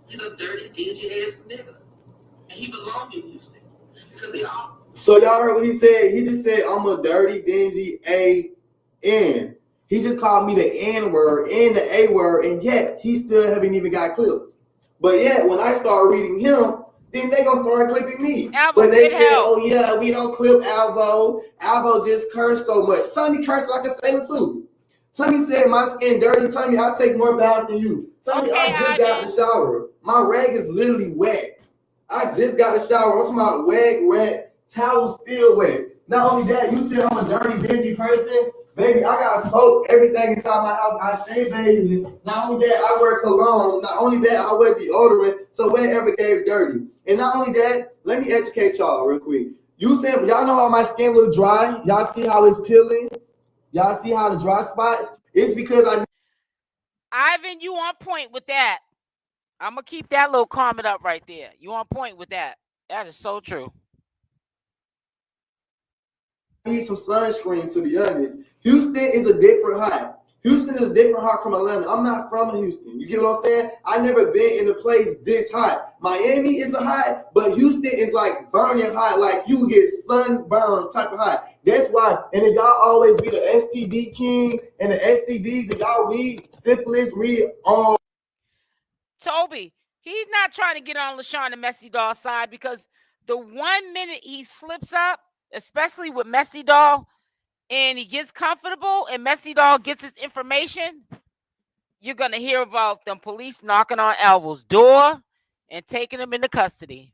He's a dirty, dingy ass nigga. And he belongs in Houston. Because they all. So y'all heard what he said? He just said I'm a dirty, dingy A-N. He just called me the N-word and the A-word, and yet he still haven't even got clipped. But yet, when I start reading him, then they gonna start clipping me. Alvo, but they say, oh yeah, we don't clip Alvo. Alvo just cursed so much. Tommy cursed like a sailor too. Tommy said my skin dirty. Tommy, I take more baths than you. Tommy, I just got the shower. My rag is literally wet. I just got the shower. I'm talking about wet, towel still wet. Not only that, you said I'm a dirty, dingy person. Baby, I got soap, everything inside my house. I stay bathing. Not only that, I wear cologne. Not only that, I wear deodorant. So wherever gave dirty. And not only that, let me educate y'all real quick. You said, y'all know how my skin look dry? Y'all see how it's peeling? Y'all see how the dry spots? It's because Ivan, you on point with that. I'm going to keep that little comment up right there. You on point with that. That is so true. need some sunscreen, to be honest. Houston is a different hot. Houston is a different hot from Atlanta. I'm not from Houston. You get what I'm saying? I never been in a place this hot. Miami is a hot, but Houston is like burning hot. Like you get sunburn type of hot. That's why. And if y'all always be the STD king and the STDs, if y'all read syphilis, read Toby, he's not trying to get on LaShawn and Messy Doll side, because the 1 minute he slips up, especially with Messy Doll, and he gets comfortable and Messy Doll gets his information, you're going to hear about them police knocking on Alvo's door and taking him into custody.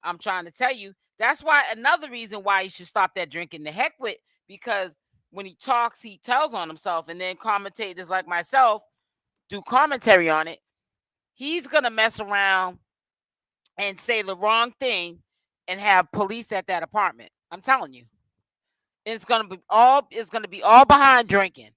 I'm trying to tell you, that's why another reason why you should stop that drinking the heck with, because when he talks, he tells on himself, and then commentators like myself do commentary on it. He's going to mess around and say the wrong thing and have police at that apartment. I'm telling you. It's going to be all behind drinking.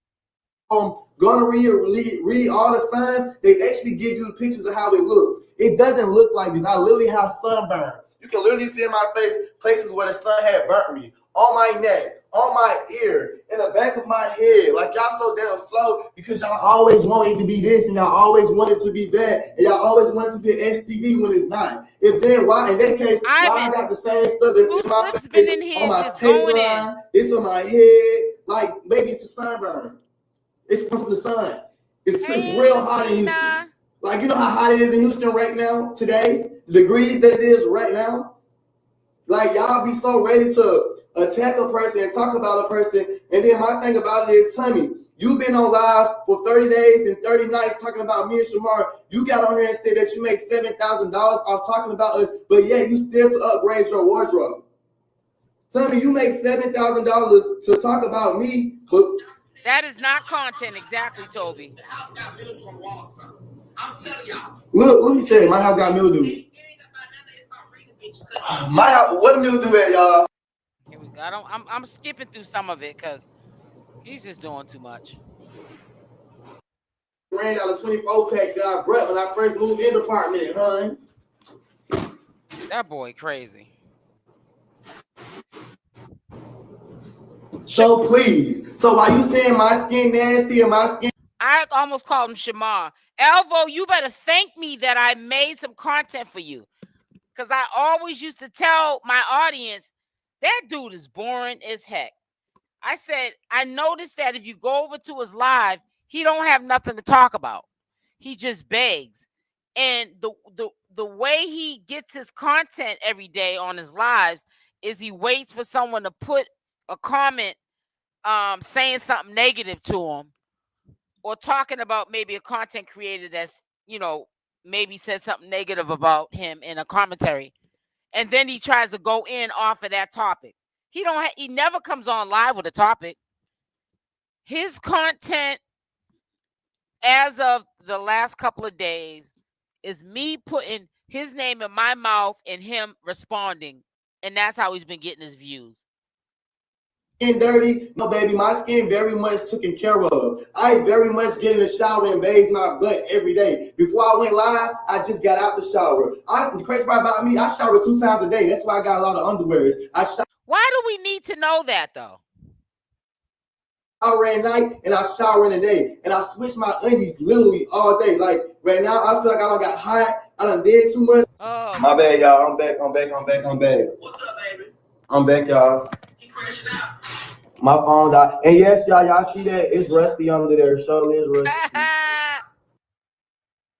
Going to read all the signs. They actually give you pictures of how it looks. It doesn't look like this. I literally have sunburn. You can literally see in my face places where the sun had burnt me. On my neck, on my ear, in the back of my head. Like, y'all so damn slow because y'all always want it to be this and y'all always want it to be that. And y'all always want it to be STD when it's not. If then, why, in that case, why I got the same stuff that's in my face, on my tape line, it's on my head. Like, maybe it's a sunburn. It's from the sun. It's real hot in Houston. Like, you know how hot it is in Houston right now, today? The degrees that it is right now? Like, y'all be so ready to attack a person and talk about a person. And then my thing about it is, Tommy, you've been on live for 30 days and 30 nights talking about me and Shamar. You got on here and said that you make $7,000 off talking about us, but yeah, you still to upgrade your wardrobe. Tommy, you make $7,000 to talk about me, but that is not content, exactly, Toby. I'm telling y'all. Look, what he said. My house got mildew. My house, what mildew at, y'all? Here we go. I'm skipping through some of it because he's just doing too much. Ran out of 24 pack that I brought when I first moved in the apartment, hun. That boy crazy. So please. So while you saying my skin nasty and my skin, I almost called him Shamar. Alvo, you better thank me that I made some content for you. Because I always used to tell my audience, that dude is boring as heck. I said, I noticed that if you go over to his live, he don't have nothing to talk about. He just begs. And the way he gets his content every day on his lives is he waits for someone to put a comment saying something negative to him, or talking about maybe a content creator that's, you know, maybe said something negative about him in a commentary. And then he tries to go in off of that topic. He never comes on live with a topic. His content as of the last couple of days is me putting his name in my mouth and him responding. And that's how he's been getting his views. Skin dirty? No, baby, my skin very much taken care of. I very much get in the shower and bathe my butt every day. Before I went live, I just got out the shower. The crazy part about me, I shower 2 times a day. That's why I got a lot of underwears. Why do we need to know that, though? I shower at night and I shower in the day. And I switch my undies literally all day. Like, right now, I feel like I done got hot. I done did too much. Oh. My bad, y'all. I'm back. What's up, baby? I'm back, y'all. He crashing out. My phone died. And yes, y'all see that? It's rusty under there. Surely is rusty.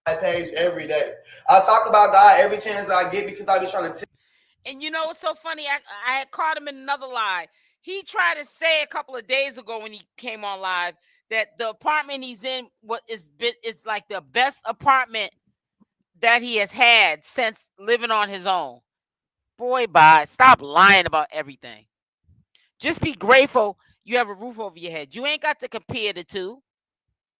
My page every day. I talk about God every chance I get because I be trying to. And you know what's so funny? I had caught him in another lie. He tried to say a couple of days ago when he came on live that the apartment he's in is like the best apartment that he has had since living on his own. Boy, bye. Stop lying about everything. Just be grateful you have a roof over your head. You ain't got to compare the two.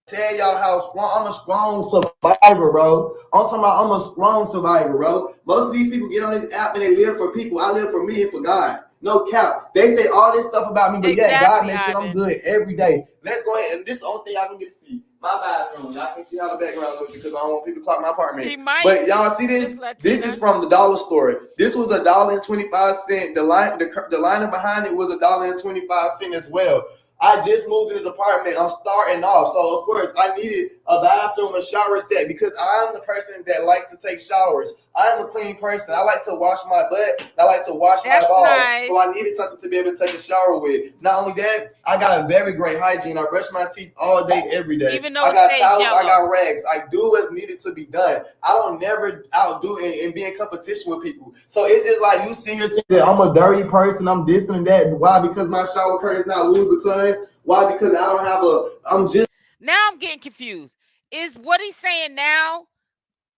Tell y'all how strong I'm a strong survivor, bro. I'm talking about I'm a strong survivor, bro. Most of these people get on this app and they live for people. I live for me and for God. No cap. They say all this stuff about me, but exactly, yeah, God makes sure I'm good every day. Let's go ahead. And this is the only thing y'all gonna get to see. My bathroom. Y'all can see how the background looks because I don't want people to clock my apartment. He might. But y'all see this? This is from the dollar store. This was $1.25. The liner behind it was $1.25 as well. I just moved in this apartment. I'm starting off. So, of course, I needed a bathroom, a shower set because I'm the person that likes to take showers. I'm a clean person. I like to wash my butt. I like to wash my balls. Nice. So I needed something to be able to take a shower with. Not only that, I got a very great hygiene. I brush my teeth all day, every day. Even though I got towels, I got rags. I do what's needed to be done. I don't never outdo and be in competition with people. So it's just like you see here saying that I'm a dirty person, I'm this and that. Why? Because my shower curtain's not Louis Vuitton. Why? Because I don't have I'm just. Now I'm getting confused. Is what he's saying now,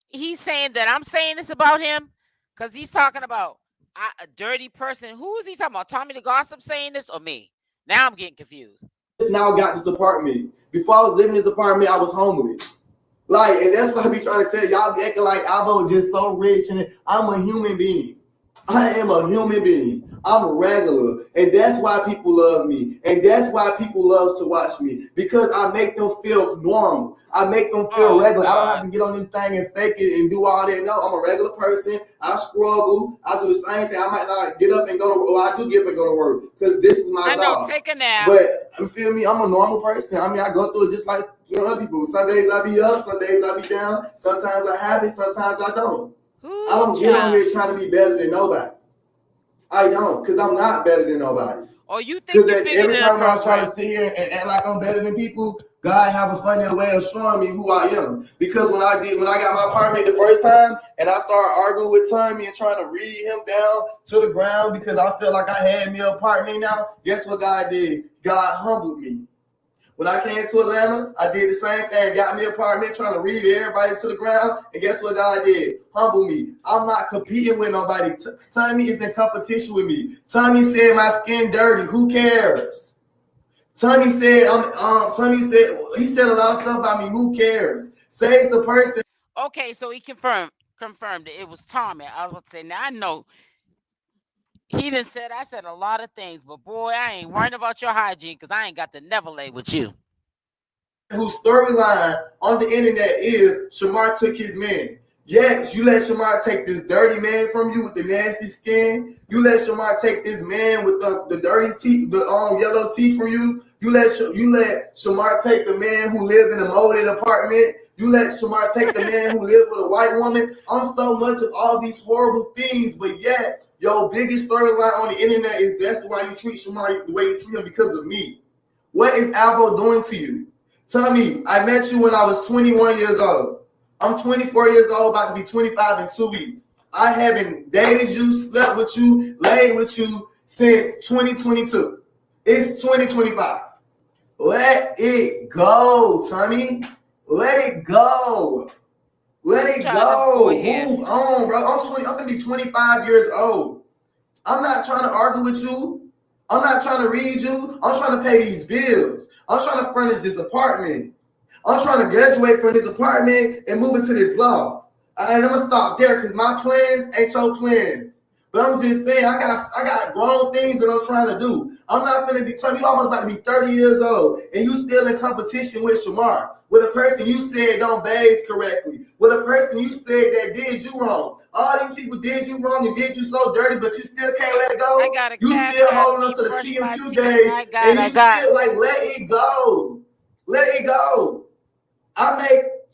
he's saying that I'm saying this about him? Because he's talking about a dirty person. Who is he talking about? Tommythegossip saying this or me? Now I'm getting confused. Now got this apartment. Before I was living in this apartment, I was homeless. Like, and that's what I be trying to tell y'all. Be acting like Alvo is just so rich, and I'm a human being. I am a human being. I'm regular. And that's why people love me. And that's why people love to watch me. Because I make them feel normal. I make them feel regular. God. I don't have to get on this thing and fake it and do all that. No, I'm a regular person. I struggle. I do the same thing. I might not get up and go to work. I do get up and go to work. Because this is my job. Take a nap. But you feel me? I'm a normal person. I mean, I go through it just like other people. Some days I be up. Some days I be down. Sometimes I have it. Sometimes I don't. I don't get on here trying to be better than nobody. I don't, because I'm not better than nobody. Oh, you think because every time I was trying to sit here and act like I'm better than people, God have a funny way of showing me who I am. Because when I got my apartment the first time and I started arguing with Tommy and trying to read him down to the ground because I felt like I had me an apartment now, guess what God did? God humbled me. When I came to Atlanta, I did the same thing. Got me an apartment trying to read everybody to the ground. And guess what God did? Humble me. I'm not competing with nobody. Tommy is in competition with me. Tommy said my skin dirty. Who cares? Tommy said, he said a lot of stuff about me. Who cares? Says the person. Okay, so he confirmed that it was Tommy. I was about to say, now I know. He done said, I said a lot of things, but boy, I ain't worrying about your hygiene because I ain't got to never lay with you. Whose storyline on the internet is Shamar took his man. Yes, you let Shamar take this dirty man from you with the nasty skin. You let Shamar take this man with the dirty teeth, the yellow teeth from you. You let Shamar take the man who lived in a molded apartment. You let Shamar take the man who lived with a white woman. I'm so much of all these horrible things, but yet your biggest storyline on the internet is that's why you treat Shamar the way you treat him because of me. What is Alvo doing to you? Tell me, I met you when I was 21 years old. I'm 24 years old, about to be 25 in 2 weeks. I haven't dated you, slept with you, laid with you since 2022. It's 2025. Let it go, Toni. Let it go. Let it go. Move on, bro. I'm gonna be 25 years old. I'm not trying to argue with you. I'm not trying to read you. I'm trying to pay these bills. I'm trying to furnish this apartment. I'm trying to graduate from this apartment and move into this loft. And I'm gonna stop there because my plans ain't your plans. But I'm just saying, I got grown things that I'm trying to do. I'm not gonna be telling you almost about to be 30 years old, and you still in competition with Shamar, with a person you said don't bathe correctly, with a person you said that did you wrong. All these people did you wrong and did you so dirty, but you still can't let it go. You still holding on to the TMQ days, and you still like let it go. Let it go.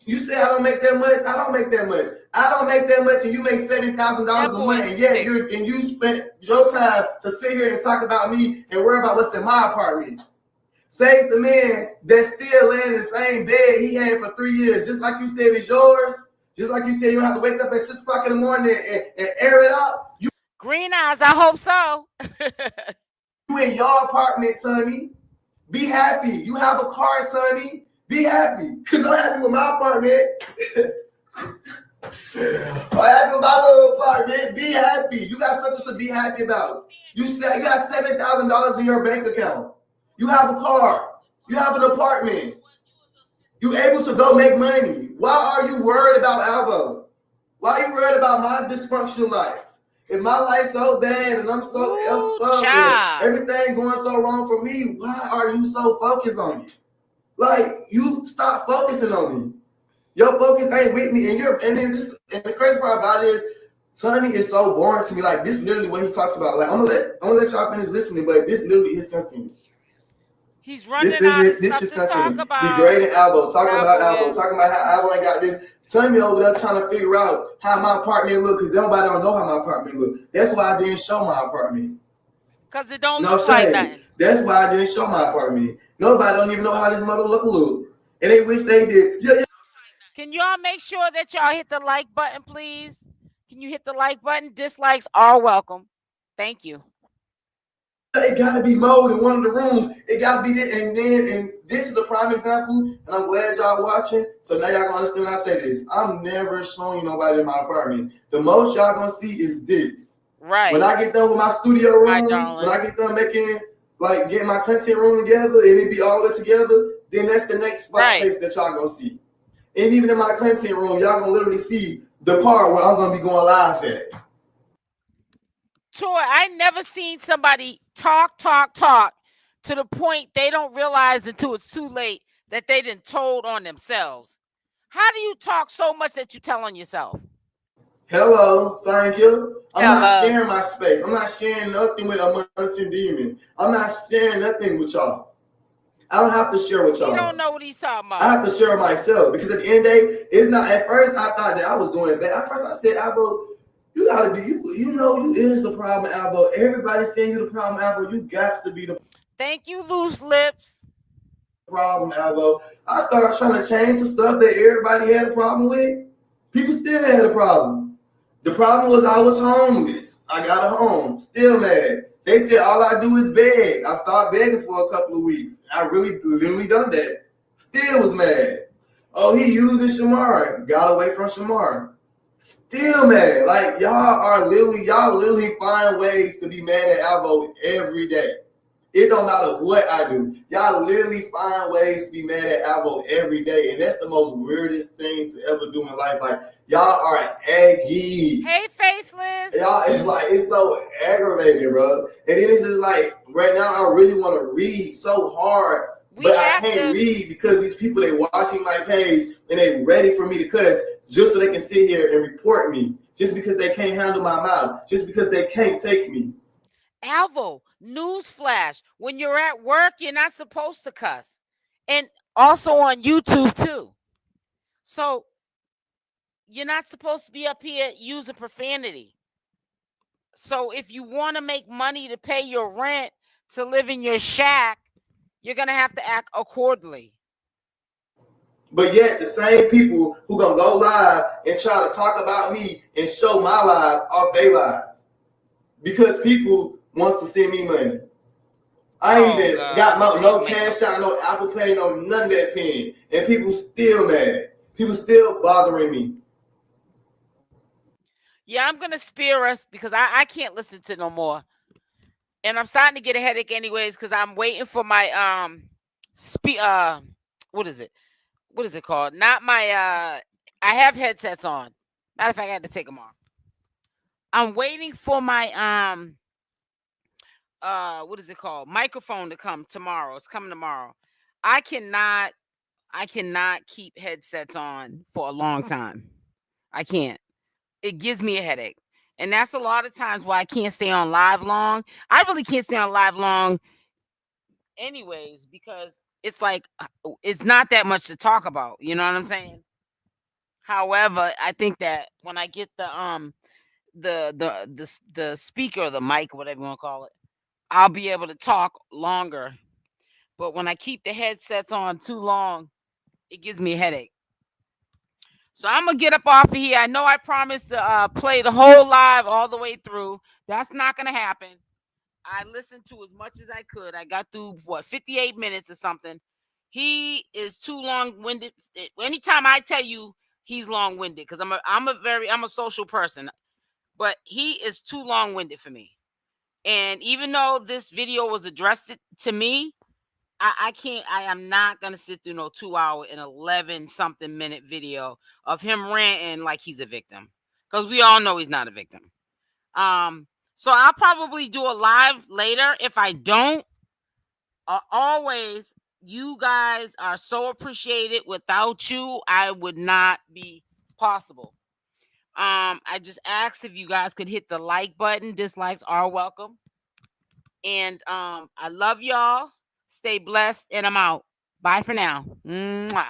You say I don't make that much. I don't make that much. I don't make that much, and you make $70,000 a month, and yet you spent your time to sit here and talk about me and worry about what's in my apartment. Says the man that's still laying in the same bed he had for 3 years, just like you said it's yours. Just like you said you have to wake up at 6 o'clock in the morning and air it out. Green eyes, I hope so. You in your apartment, Toni. Be happy. You have a car, Toni. Be happy, because I'm happy with my apartment. I'm happy with my little apartment. Be happy. You got something to be happy about. You got $7,000 in your bank account. You have a car. You have an apartment. You able to go make money. Why are you worried about Alvo? Why are you worried about my dysfunctional life? If my life's so bad and I'm so effed up and everything going so wrong for me, why are you so focused on it? Like, you stop focusing on me. Your focus ain't with me, and the crazy part about it is, Toni is so boring to me. Like, this literally what he talks about. Like, I'm gonna let y'all finish listening, but this literally his content. He's running out of stuff to talk about. Degrading Alvo, talking about Alvo, talking about how Alvo ain't got this. Toni over there trying to figure out how my apartment look, because nobody don't know how my apartment look. That's why I didn't show my apartment. Because it don't look like nothing. That's why I didn't show my apartment. Nobody don't even know how this mother look. And they wish they did. Yeah. Can y'all make sure that y'all hit the like button, please? Can you hit the like button? Dislikes are welcome. Thank you. It gotta be mowed in one of the rooms. It gotta be this, and this is the prime example. And I'm glad y'all watching. So now y'all gonna understand when I say this. I'm never showing you nobody in my apartment. The most y'all gonna see is this. Right. When I get done with my studio room, when I get done getting my content room together, and it be all of it together, then that's the next place that y'all gonna see. And even in my content room, y'all gonna literally see the part where I'm gonna be going live at. Toy, I never seen somebody talk to the point they don't realize until it's too late that they done told on themselves. How do you talk so much that you tell on yourself? Hello, thank you. I'm not sharing my space. I'm not sharing nothing with a monitoring demon. I'm not sharing nothing with y'all. I don't have to share with y'all. You don't know what he's talking about. I have to share myself, because at the end of the day, it's not. At first, I thought that I was doing bad. At first, I said, Alvo, you gotta be. You is the problem, Alvo. Everybody's saying you the problem, Alvo. You got to be the. Thank you, loose lips. Problem, Alvo. I started trying to change the stuff that everybody had a problem with. People still had a problem. The problem was I was homeless. I got a home. Still mad. They said all I do is beg. I started begging for a couple of weeks. I really literally done that. Still was mad. Oh, he using Shamar. Got away from Shamar. Still mad. Like, y'all literally find ways to be mad at Alvo every day. It don't matter what I do. Y'all literally find ways to be mad at Alvo every day. And that's the most weirdest thing to ever do in life. Like, y'all are aggy. Hey, faceless. Y'all, it's so aggravating, bro. And then it's just like, right now, I really want to read so hard. But I can't read because these people, they watching my page and they ready for me to cuss just so they can sit here and report me. Just because they can't handle my mouth. Just because they can't take me. Alvo, newsflash, when you're at work, you're not supposed to cuss. And also on YouTube too. So you're not supposed to be up here using profanity. So if you want to make money to pay your rent, to live in your shack, you're going to have to act accordingly. But yet the same people who gonna go live and try to talk about me and show my live off their live. Because people wants to send me money. I ain't even got no CashApp, no Apple Pay, no none of that pen. And people still mad. People still bothering me. Yeah, I'm gonna spare us because I can't listen to no more. And I'm starting to get a headache anyways because I'm waiting for my what is it called? Not my I have headsets on. Matter of fact, I had to take them off. I'm waiting for my what is it called? Microphone to come tomorrow. It's coming tomorrow. I cannot keep headsets on for a long time. I can't. It gives me a headache. And that's a lot of times why I can't stay on live long. I really can't stay on live long anyways, because it's like it's not that much to talk about. You know what I'm saying? However, I think that when I get the speaker or the mic, whatever you want to call it, I'll be able to talk longer. But when I keep the headsets on too long, it gives me a headache. So I'm going to get up off of here. I know I promised to play the whole live all the way through. That's not going to happen. I listened to as much as I could. I got through, 58 minutes or something. He is too long-winded. Anytime I tell you he's long-winded, because I'm a social person, but he is too long-winded for me. And even though this video was addressed to me, I am not going to sit through no 2 hour and 11 something minute video of him ranting like he's a victim. Because we all know he's not a victim. So I'll probably do a live later. If I don't, always You guys are so appreciated. Without you, I would not be possible. I just asked if you guys could hit the like button. Dislikes are welcome. And I love y'all. Stay blessed, and I'm out. Bye for now. Mwah.